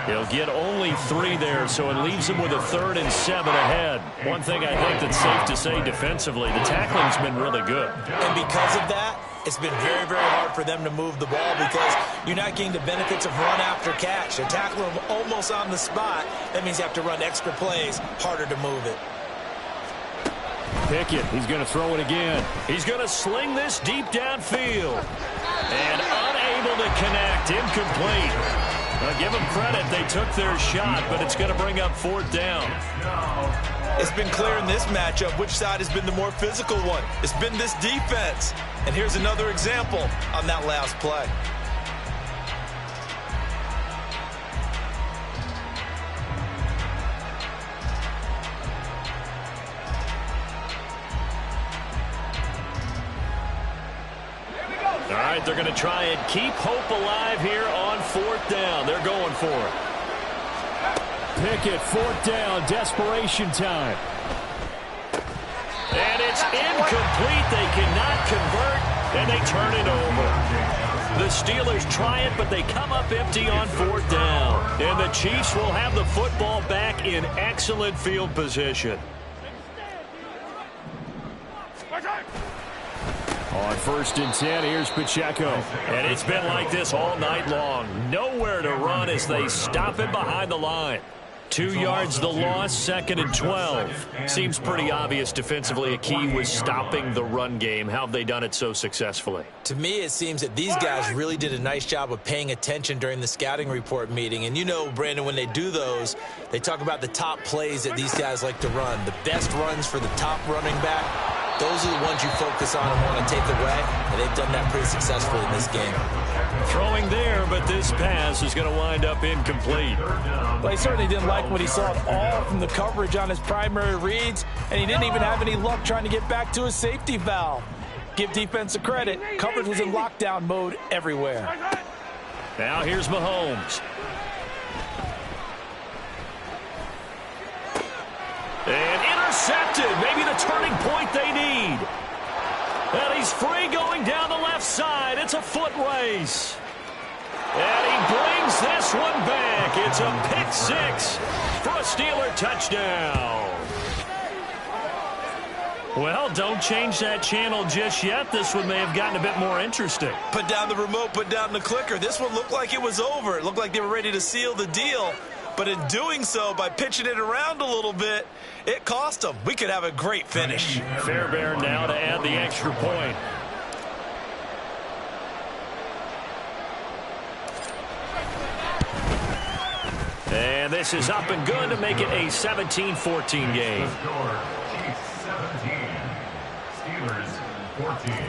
He'll get only 3 there, so it leaves him with a 3rd and 7 ahead. One thing I think that's safe to say defensively, the tackling's been really good. And because of that, it's been very, very hard for them to move the ball because you're not getting the benefits of run after catch. They're tackling them almost on the spot. That means you have to run extra plays, harder to move it. Pickett, he's going to throw it again. He's going to sling this deep downfield. And unable to connect, incomplete. Now give them credit, they took their shot, but it's going to bring up 4th down. It's been clear in this matchup which side has been the more physical one. It's been this defense. And here's another example on that last play. All right, they're going to try and keep hope alive here on 4th down. They're going for it. Pickett, 4th down, desperation time. And it's incomplete. They cannot convert, and they turn it over. The Steelers try it, but they come up empty on 4th down. And the Chiefs will have the football back in excellent field position. On 1st and 10, here's Pacheco. And it's been like this all night long. Nowhere to run as they stop it behind the line. 2 yards the loss, 2nd and 12. Seems pretty obvious defensively a key was stopping the run game. How have they done it so successfully? To me, it seems that these guys really did a nice job of paying attention during the scouting report meeting. And you know, Brandon, when they do those, they talk about the top plays that these guys like to run. The best runs for the top running back, those are the ones you focus on and want to take away. And they've done that pretty successfully in this game. Throwing there, but this pass is going to wind up incomplete. Well, he certainly didn't like what he saw at all from the coverage on his primary reads, and he didn't even have any luck trying to get back to his safety valve. Give defense a credit. Coverage was in lockdown mode everywhere. Now here's Mahomes. And intercepted. Maybe the turning point they need. And he's free going down the left side. It's a foot race. And he brings this one back. It's a pick six for a Steeler touchdown. Well, don't change that channel just yet. This one may have gotten a bit more interesting. Put down the remote, put down the clicker. This one looked like it was over. It looked like they were ready to seal the deal. But in doing so, by pitching it around a little bit, it cost them. We could have a great finish. Fairbairn now to add the extra point. And this is up and good to make it a 17-14 game. The score, Chiefs 17, Steelers 14.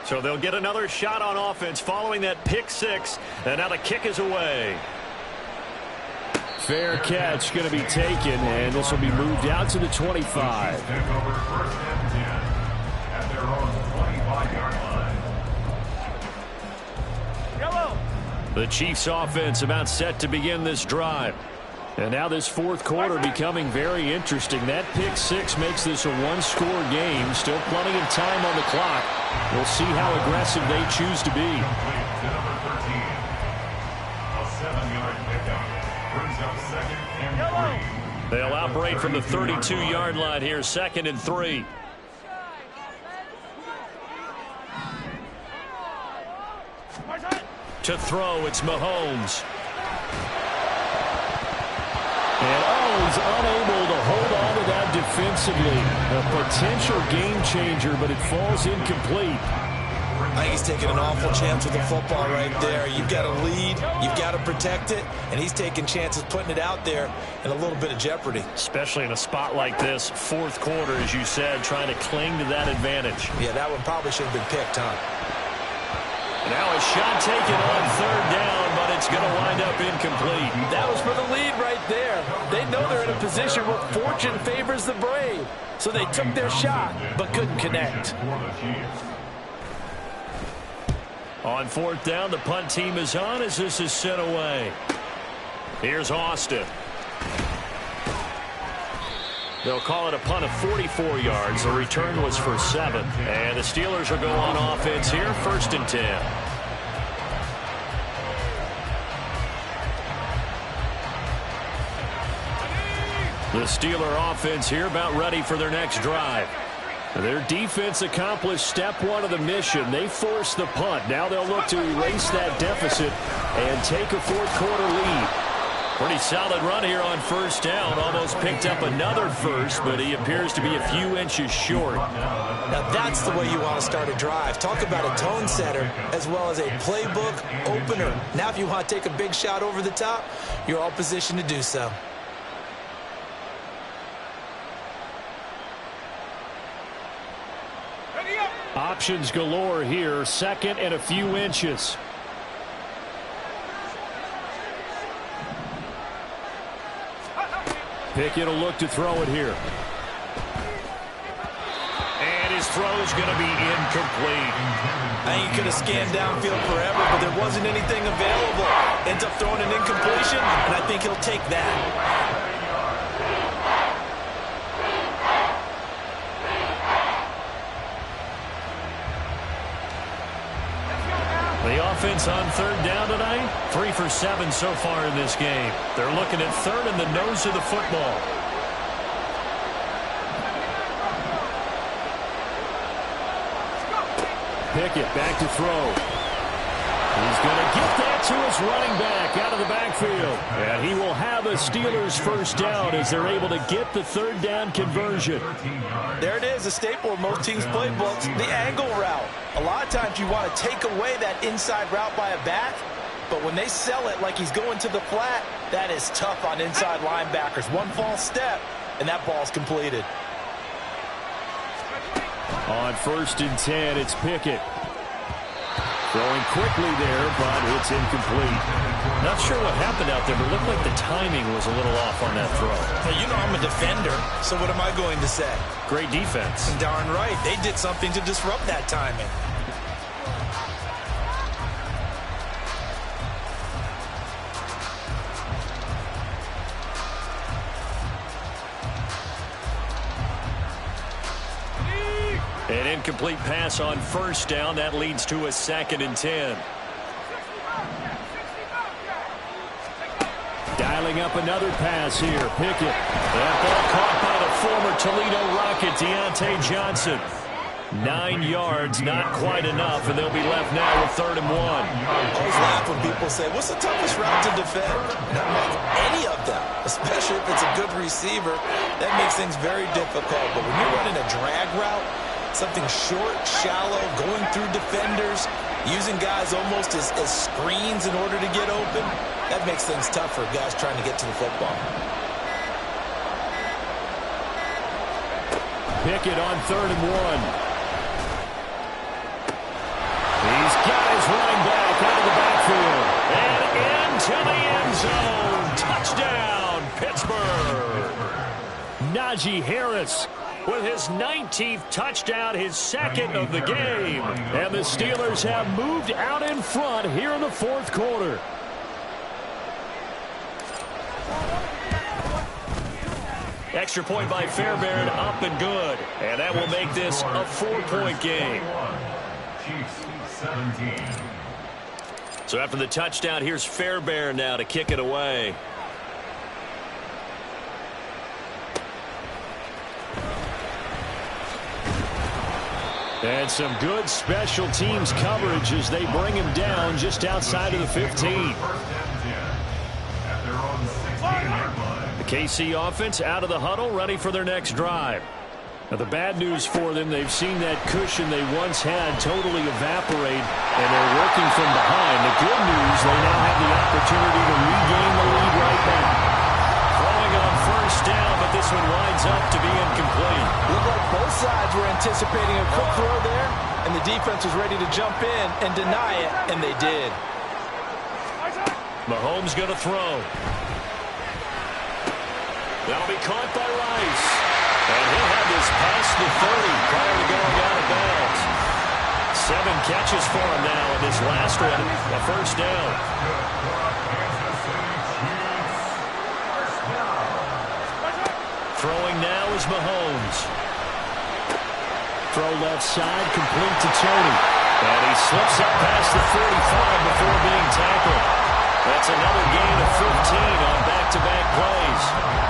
So they'll get another shot on offense following that pick six. And now the kick is away. Fair catch going to be taken, and this will be moved out to the 25. Take over 1st and 10 at their own 25-yard line. Yellow. The Chiefs offense about set to begin this drive. And now this 4th quarter becoming very interesting. That pick six makes this a one-score game. Still plenty of time on the clock. We'll see how aggressive they choose to be. Complete to number 13. A 7-yard pickup brings up 2nd and 3. They'll operate from the 32-yard line here, 2nd and 3. To throw, it's Mahomes. And he's unable to hold on to that defensively. A potential game changer, but it falls incomplete. I think he's taking an awful chance with the football right there. You've got to lead, you've got to protect it, and he's taking chances putting it out there in a little bit of jeopardy. Especially in a spot like this, 4th quarter, as you said, trying to cling to that advantage. Yeah, that one probably should have been picked, huh? Now a shot taken on 3rd down, but it's going to wind up incomplete. That was for the lead right there. They know they're in a position where fortune favors the brave. So they took their shot, but couldn't connect. On 4th down, the punt team is on as this is sent away. Here's Austin. They'll call it a punt of 44 yards. The return was for 7. And the Steelers will go on offense here, 1st and 10. The Steeler offense here about ready for their next drive. Their defense accomplished step 1 of the mission. They forced the punt. Now they'll look to erase that deficit and take a 4th quarter lead. Pretty solid run here on 1st down. Almost picked up another first, but he appears to be a few inches short. Now that's the way you want to start a drive. Talk about a tone setter as well as a playbook opener. Now if you want to take a big shot over the top, you're all positioned to do so. Options galore here. 2nd and a few inches. Pickett will look to throw it here. And his throw is going to be incomplete. I think he could have scanned downfield forever, but there wasn't anything available. Ends up throwing an incompletion, and I think he'll take that. The offense on 3rd down tonight, 3 for 7 so far in this game. They're looking at 3rd in the nose of the football. Pickett back to throw. He's going to get that to his running back out of the backfield. And he will have a Steelers first down as they're able to get the third down conversion. There it is, a staple of most teams' playbooks, the angle route. A lot of times you want to take away that inside route by a back, but when they sell it like he's going to the flat, that is tough on inside linebackers. One false step, and that ball's completed. On 1st and 10, it's Pickett. Throwing quickly there, but it's incomplete. Not sure what happened out there, but it looked like the timing was a little off on that throw. Well, you know I'm a defender, so what am I going to say? Great defense. Darn right. They did something to disrupt that timing. An incomplete pass on 1st down. That leads to a 2nd and 10. Dialing up another pass here. Pickett. That ball caught by the former Toledo Rocket, Deontay Johnson. 9 yards, not quite enough, and they'll be left now with 3rd and 1. I always laugh when people say, what's the toughest route to defend? Not any of them, especially if it's a good receiver. That makes things very difficult. But when you're running a drag route, something short, shallow, going through defenders, using guys almost as screens in order to get open, that makes things tough for guys trying to get to the football. Pickett on 3rd and 1. He's got his running back out of the backfield. And into the end zone. Touchdown, Pittsburgh. Najee Harris with his 19th touchdown, his 2nd of the game. And the Steelers have moved out in front here in the 4th quarter. Extra point by Fairbairn, up and good. And that will make this a 4-point game. So after the touchdown, here's Fairbairn now to kick it away. And some good special teams coverage as they bring him down just outside of the 15. The KC offense out of the huddle, ready for their next drive. Now, the bad news for them, they've seen that cushion they once had totally evaporate, and they're working from behind. The good news, they now have the opportunity to regain the lead right back. Throwing on 1st down, but this one winds up to be incomplete. Looked like both sides were anticipating a quick throw there, and the defense was ready to jump in and deny it, and they did. Mahomes going to throw. That'll be caught by Rice. And he'll have this past the 30 prior to going out of bounds. 7 catches for him now, and this last one, a 1st down. Throwing now is Mahomes. Throw left side, complete to Tony. And he slips up past the 45 before being tackled. That's another gain of 15 on back-to-back plays.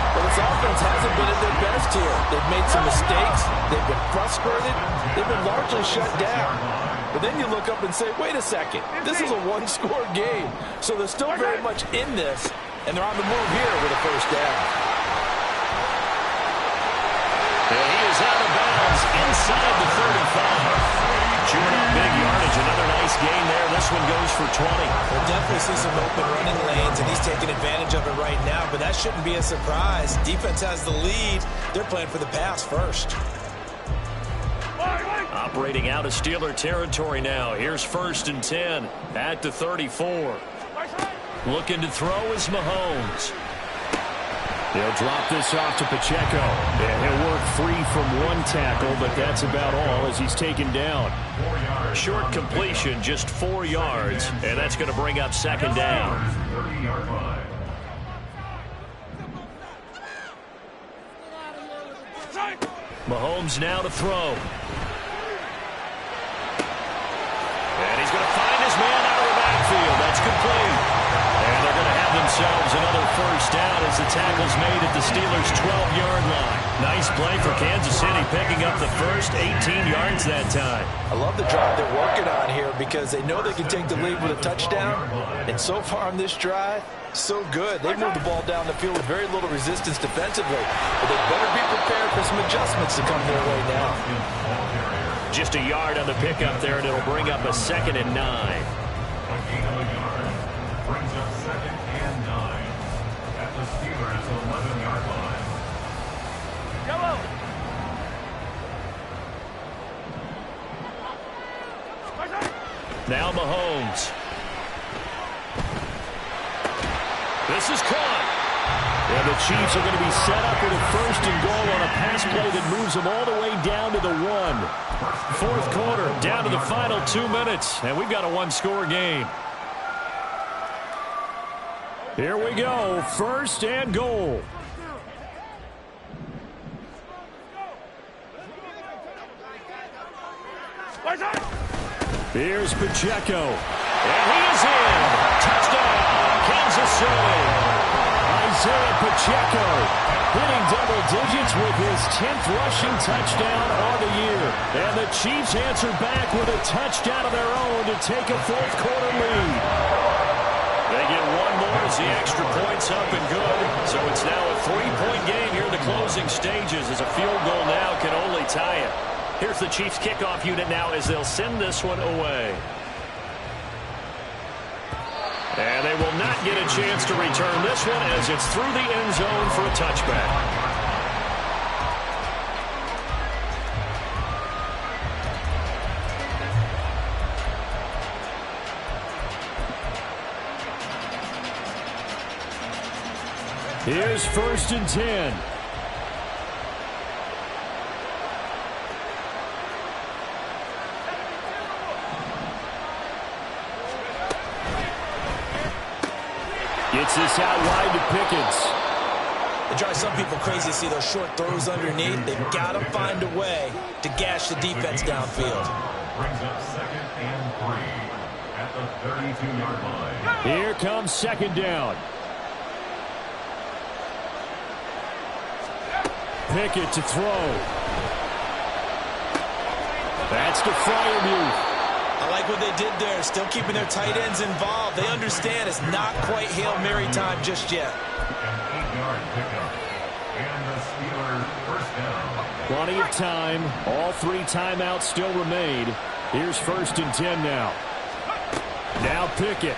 But this offense hasn't been at their best here. They've made some mistakes. They've been frustrated. They've been largely shut down. But then you look up and say, wait a second, this is a one-score game. So they're still very much in this, and they're on the move here with a 1st down. And he is out of bounds inside the 35. Chewing up big yardage. Another nice gain there. This one goes for 20. We'll definitely see some open running lanes, and he's taking advantage of it right now, but that shouldn't be a surprise. Defense has the lead. They're playing for the pass first. Operating out of Steeler territory now. Here's 1st and 10 at the 34. Looking to throw is Mahomes. They'll drop this off to Pacheco. And he'll work free from one tackle, but that's about all as he's taken down. Short completion, just 4 yards, and that's going to bring up 2nd down. Mahomes now to throw. And he's going to find his man out of the backfield. That's complete. And they're going to have themselves another 1st down as the tackle's made at the Steelers' 12-yard line. Nice play for Kansas City, picking up the first 18 yards that time. I love the drive they're working on here because they know they can take the lead with a touchdown. And so far on this drive, so good. They've moved the ball down the field with very little resistance defensively. But they better be prepared for some adjustments to come their way now. Just a yard on the pickup there, and it'll bring up a 2nd and 9. A gain of a yard brings up 2nd and 9 at the Steelers' 11-yard line. Yellow. Now Mahomes. This is caught. And the Chiefs are going to be set up with a 1st and goal on a pass play that moves them all the way down to the 1. 4th quarter, down to the final 2 minutes, and we've got a 1-score game. Here we go, 1st and goal. Here's Pacheco, and he is in. Touchdown, Kansas City. Isaiah Pacheco hitting double digits with his 10th rushing touchdown on the year. And the Chiefs answer back with a touchdown of their own to take a 4th quarter lead. They get one more as the extra point's up and good. So it's now a 3-point game here in the closing stages as a field goal now can only tie it. Here's the Chiefs kickoff unit now as they'll send this one away. And they will not get a chance to return this one as it's through the end zone for a touchback. Here's 1st and 10. Gets this out wide to Pickens. It drives some people crazy to see those short throws underneath. They've got to find a way to gash the defense downfield. Brings up 2nd and 3 at the 32-yard line. Here comes 2nd down. Pickett to throw. That's to Freiermuth. I like what they did there, still keeping their tight ends involved. They understand it's not quite Hail Mary time just yet. An 8-yard pickup. And the Steelers 1st down. Plenty of time. All 3 timeouts still remain. Here's 1st and 10 now. Now Pickett.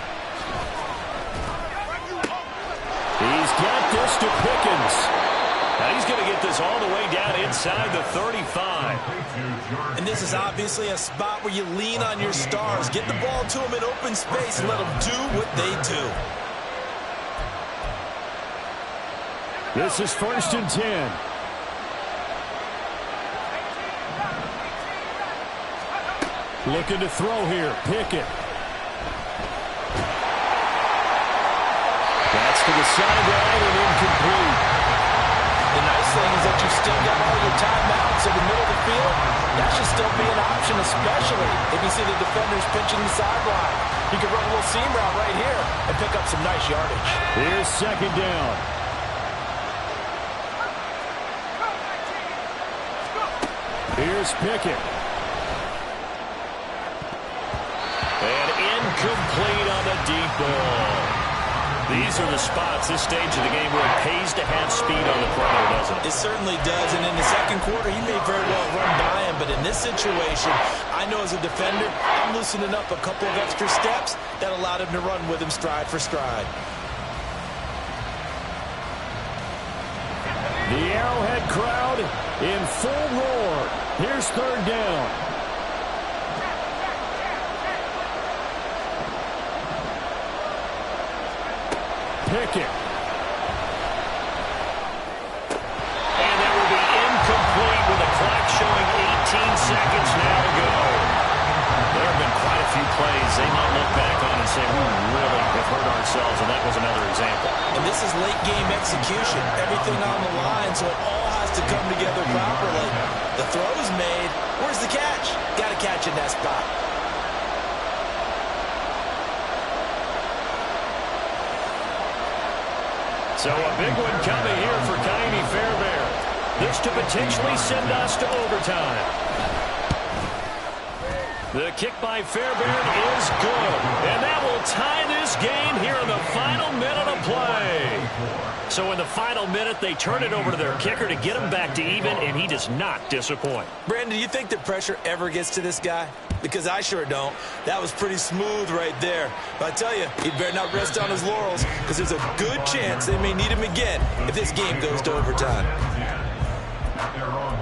He's got this to Pickens. Now he's going to get this all the way down inside the 35. And this is obviously a spot where you lean on your stars. Get the ball to them in open space and let them do what they do. This is 1st and 10. Looking to throw here. Pickett. That's to the sideline and incomplete. The nice thing is that you've still got all your timeouts in the middle of the field. That should still be an option, especially if you see the defenders pinching the sideline. You can run a little seam route right here and pick up some nice yardage. Here's 2nd down. Here's Pickett. And incomplete on the deep ball. These are the spots, this stage of the game, where it pays to have speed on the perimeter, doesn't it? It certainly does, and in the 2nd quarter, he may very well run by him, but in this situation, I know as a defender, I'm loosening up a couple of extra steps that allowed him to run with him stride for stride. The Arrowhead crowd in full roar. Here's 3rd down. Pickett. And that will be incomplete with the clock showing 18 seconds now to go. There have been quite a few plays they might look back on and say, we really have hurt ourselves, and that was another example. And this is late game execution. Everything on the line, so it all has to come together properly. The throw is made. Where's the catch? Got to catch in that spot. So a big one coming here for Kaimi Fairbairn. This to potentially send us to overtime. The kick by Fairbairn is good. And that will tie this game here in the final minute of play. So in the final minute, they turn it over to their kicker to get him back to even, and he does not disappoint. Brandon, do you think the pressure ever gets to this guy? Because I sure don't. That was pretty smooth right there. But I tell you, he better not rest on his laurels, because there's a good chance they may need him again if this game goes to overtime. At their own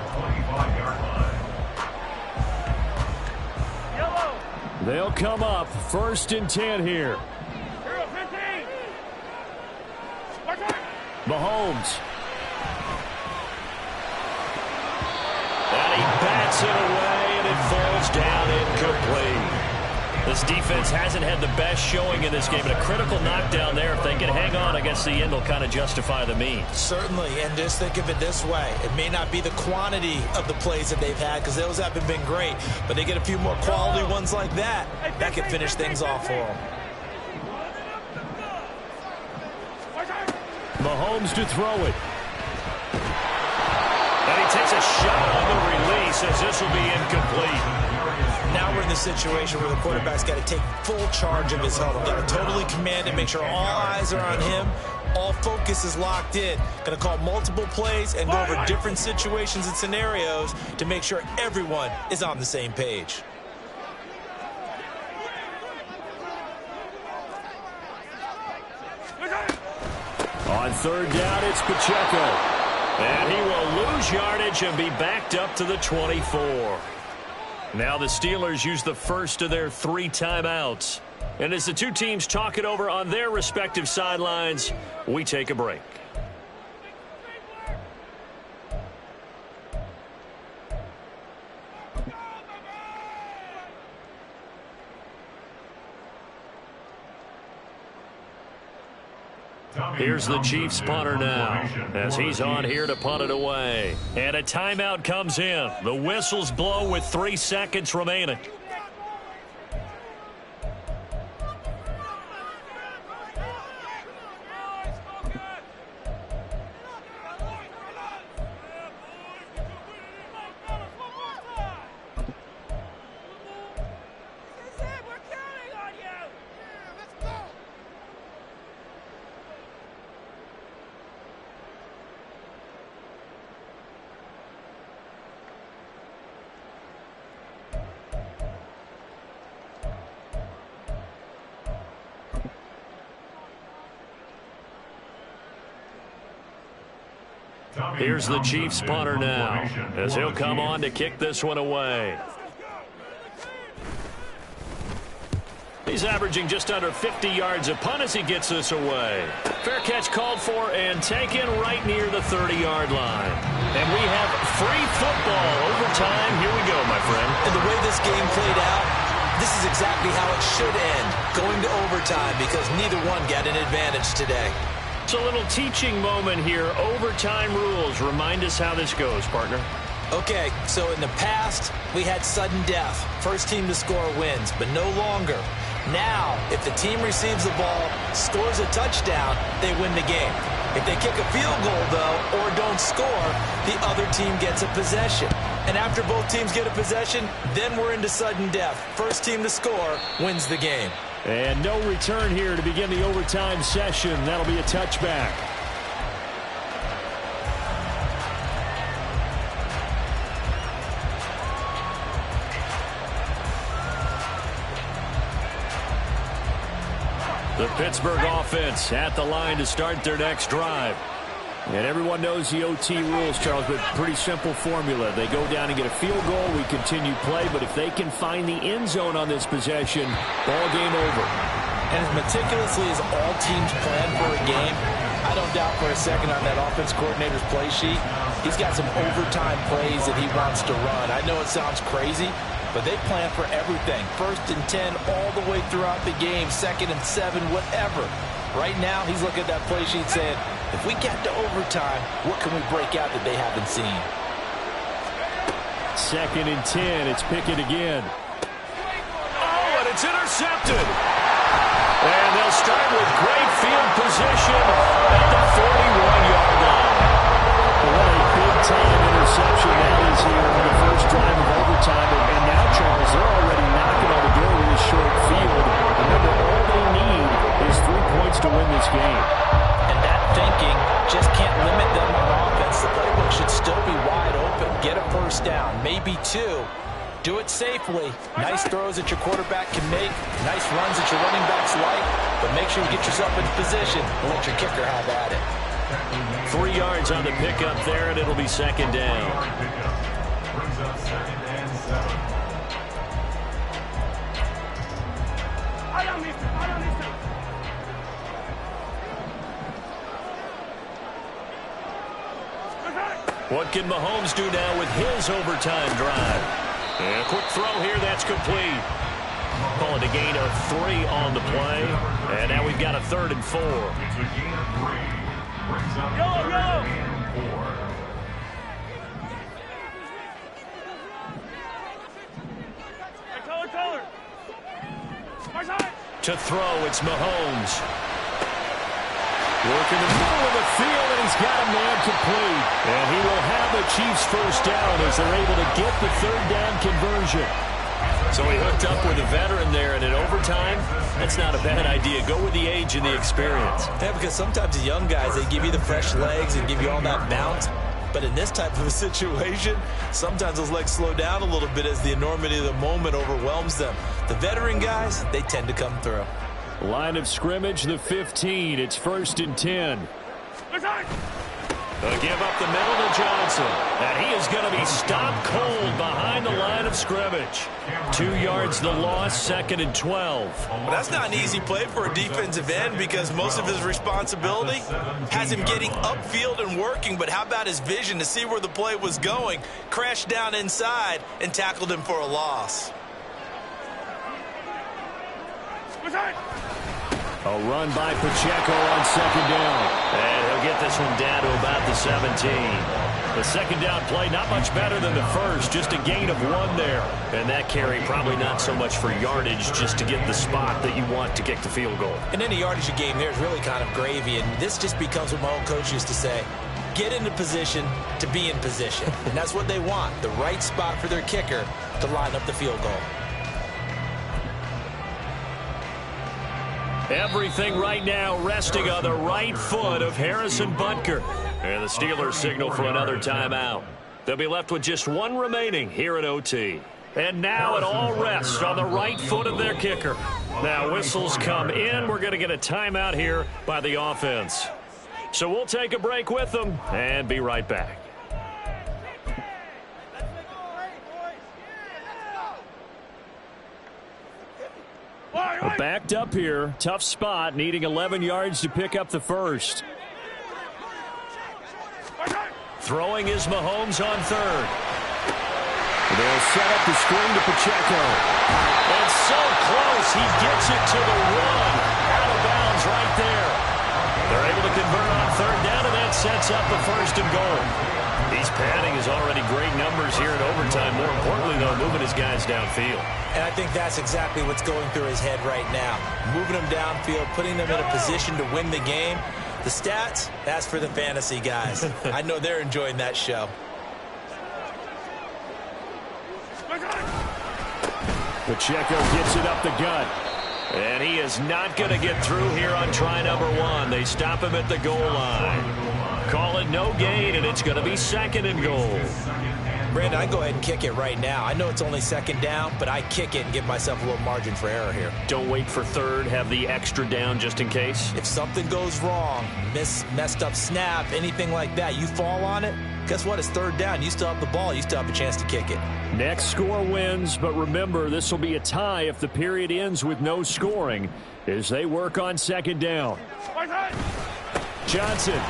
25-yard line. They'll come up 1st and 10 here. Mahomes. And he bats it away, and it falls down incomplete. This defense hasn't had the best showing in this game, but a critical knockdown there. If they can hang on, I guess the end will kind of justify the means. Certainly, and just think of it this way. It may not be the quantity of the plays that they've had, because those haven't been great, but they get a few more quality ones like that. That can finish things off for them. Mahomes to throw it. And he takes a shot on the release as this will be incomplete. Now we're in the situation where the quarterback's got to take full charge of his huddle. Got to totally command it, make sure all eyes are on him. All focus is locked in. Going to call multiple plays and go over different situations and scenarios to make sure everyone is on the same page. On 3rd down, it's Pacheco. And he will lose yardage and be backed up to the 24. Now the Steelers use the first of their 3 timeouts. And as the two teams talk it over on their respective sidelines, we take a break. Here's the Chiefs punter now as he's on here to punt it away. And a timeout comes in. The whistles blow with 3 seconds remaining. Here's the Chiefs punter now as he'll come on to kick this one away. He's averaging just under 50 yards a punt as he gets this away. Fair catch called for and taken right near the 30-yard line. And we have free football overtime. Here we go, my friend. And the way this game played out, this is exactly how it should end, going to overtime, because neither one got an advantage today. It's a little teaching moment here. Overtime rules. Remind us how this goes, partner. Okay, so in the past, we had sudden death. First team to score wins, but no longer. Now, if the team receives the ball, scores a touchdown, they win the game. If they kick a field goal, though, or don't score, the other team gets a possession. And after both teams get a possession, then we're into sudden death. First team to score wins the game. And no return here to begin the overtime session. That'll be a touchback. The Pittsburgh offense at the line to start their next drive. And everyone knows the OT rules, Charles, but pretty simple formula. They go down and get a field goal, we continue play, but if they can find the end zone on this possession, ball game over. And as meticulously as all teams plan for a game, I don't doubt for a second on that offense coordinator's play sheet, he's got some overtime plays that he wants to run. I know it sounds crazy, but they plan for everything. 1st and 10 all the way throughout the game, 2nd and 7, whatever. Right now, he's looking at that play sheet saying, if we get to overtime, what can we break out that they haven't seen? 2nd and 10, it's Pickett again. Oh, and it's intercepted. And they'll start with great field position at the 41-yard line. What a big big-time interception that is here on the first drive of overtime. And now, Charles, they're already knocking on the door with a short field. Remember, all they need is 3 points to win this game. And that thinking just can't limit them on offense. The playbook should still be wide open. Get a first down, maybe 2. Do it safely. Nice throws that your quarterback can make. Nice runs that your running backs like. But make sure you get yourself into position and let your kicker have at it. 3 yards on the pickup there, and it'll be second down. Brings up 2nd and 7. What can Mahomes do now with his overtime drive? And a quick throw here, that's complete. Call it a gain of 3 on the play. And now we've got a 3rd and 4. It's a gain of 3. Brings up 3rd and 4. To throw, it's Mahomes. Working the middle of the field, and he's got a man complete. And he will have the Chiefs first down as they're able to get the 3rd down conversion. So he hooked up with a veteran there, and in overtime, that's not a bad idea. Go with the age and the experience. Yeah, because sometimes the young guys, they give you the fresh legs and give you all that bounce. But in this type of a situation, sometimes those legs slow down a little bit as the enormity of the moment overwhelms them. The veteran guys, they tend to come through. Line of scrimmage, the 15. It's 1st and 10. They'll give up the middle to Johnson. And he is going to be stopped cold behind the line of scrimmage. 2 yards the loss, 2nd and 12. Well, that's not an easy play for a defensive end because most of his responsibility has him getting upfield and working. But how about his vision to see where the play was going? Crashed down inside and tackled him for a loss. A run by Pacheco on 2nd down. And he'll get this one down to about the 17. The 2nd down play, not much better than the first. Just a gain of 1 there. And that carry probably not so much for yardage, just to get the spot that you want to kick the field goal. And any yardage game there is really kind of gravy. And this just becomes what my old coach used to say. Get into position to be in position. And that's what they want. The right spot for their kicker to line up the field goal. Everything right now resting on the right foot of Harrison Butker. And the Steelers signal for another timeout. They'll be left with just 1 remaining here at OT. And now it all rests on the right foot of their kicker. Now whistles come in. We're going to get a timeout here by the offense. So we'll take a break with them and be right back. Backed up here. Tough spot. Needing 11 yards to pick up the first. Throwing is Mahomes on 3rd. They'll set up the screen to Pacheco. And so close. He gets it to the 1. Out of bounds right there. They're able to convert on 3rd down, and that sets up the 1st and goal. He's padding his already great numbers here in overtime. More importantly, though, moving his guys downfield. And I think that's exactly what's going through his head right now. Moving them downfield, putting them in a position to win the game. The stats, that's for the fantasy guys. I know they're enjoying that show. Pacheco gets it up the gut. And he is not going to get through here on try number 1. They stop him at the goal line. Call it no gain, and it's going to be 2nd and goal. Brandon, I go ahead and kick it right now. I know it's only 2nd down, but I kick it and give myself a little margin for error here. Don't wait for 3rd. Have the extra down just in case. If something goes wrong, messed up snap, anything like that, you fall on it, guess what? It's 3rd down. You still have the ball. You still have a chance to kick it. Next score wins, but remember, this will be a tie if the period ends with no scoring as they work on 2nd down. Johnson.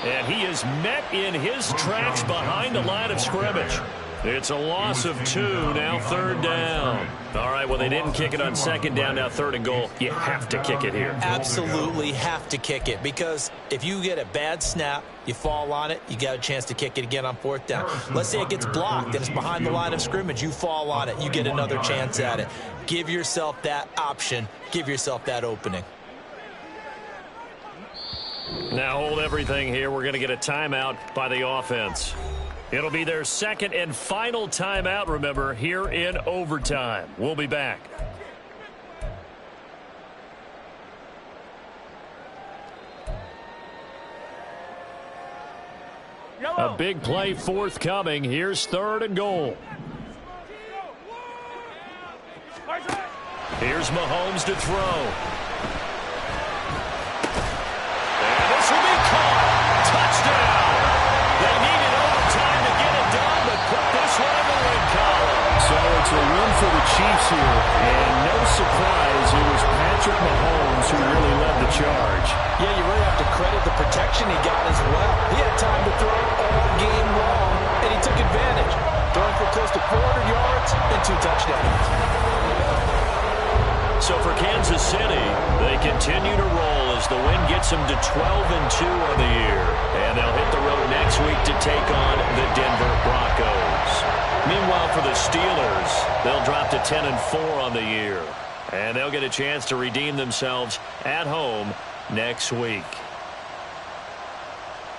And he is met in his tracks behind the line of scrimmage. It's a loss of 2, now 3rd down. All right, well, they didn't kick it on 2nd down, now 3rd and goal. You have to kick it here. Absolutely have to kick it because if you get a bad snap, you fall on it, you got a chance to kick it again on 4th down. Let's say it gets blocked and it's behind the line of scrimmage. You fall on it, you get another chance at it. Give yourself that option. Give yourself that opening. Now hold everything here. We're going to get a timeout by the offense. It'll be their second and final timeout, remember, here in overtime. We'll be back. A big play forthcoming. Here's 3rd and goal. Here's Mahomes to throw. And this will be caught. Touchdown. They needed overtime to get it done, but put this one in the win column. So it's a win for the Chiefs here, and no surprise, it was Patrick Mahomes who really led the charge. Yeah, you really have to credit the protection he got as well. He had time to throw all game long, and he took advantage, throwing for close to 400 yards and 2 touchdowns. So for Kansas City, they continue to roll as the win gets them to 12-2 on the year. And they'll hit the road next week to take on the Denver Broncos. Meanwhile, for the Steelers, they'll drop to 10-4 on the year. And they'll get a chance to redeem themselves at home next week.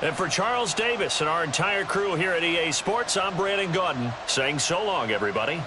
And for Charles Davis and our entire crew here at EA Sports, I'm Brandon Gaudin saying so long, everybody.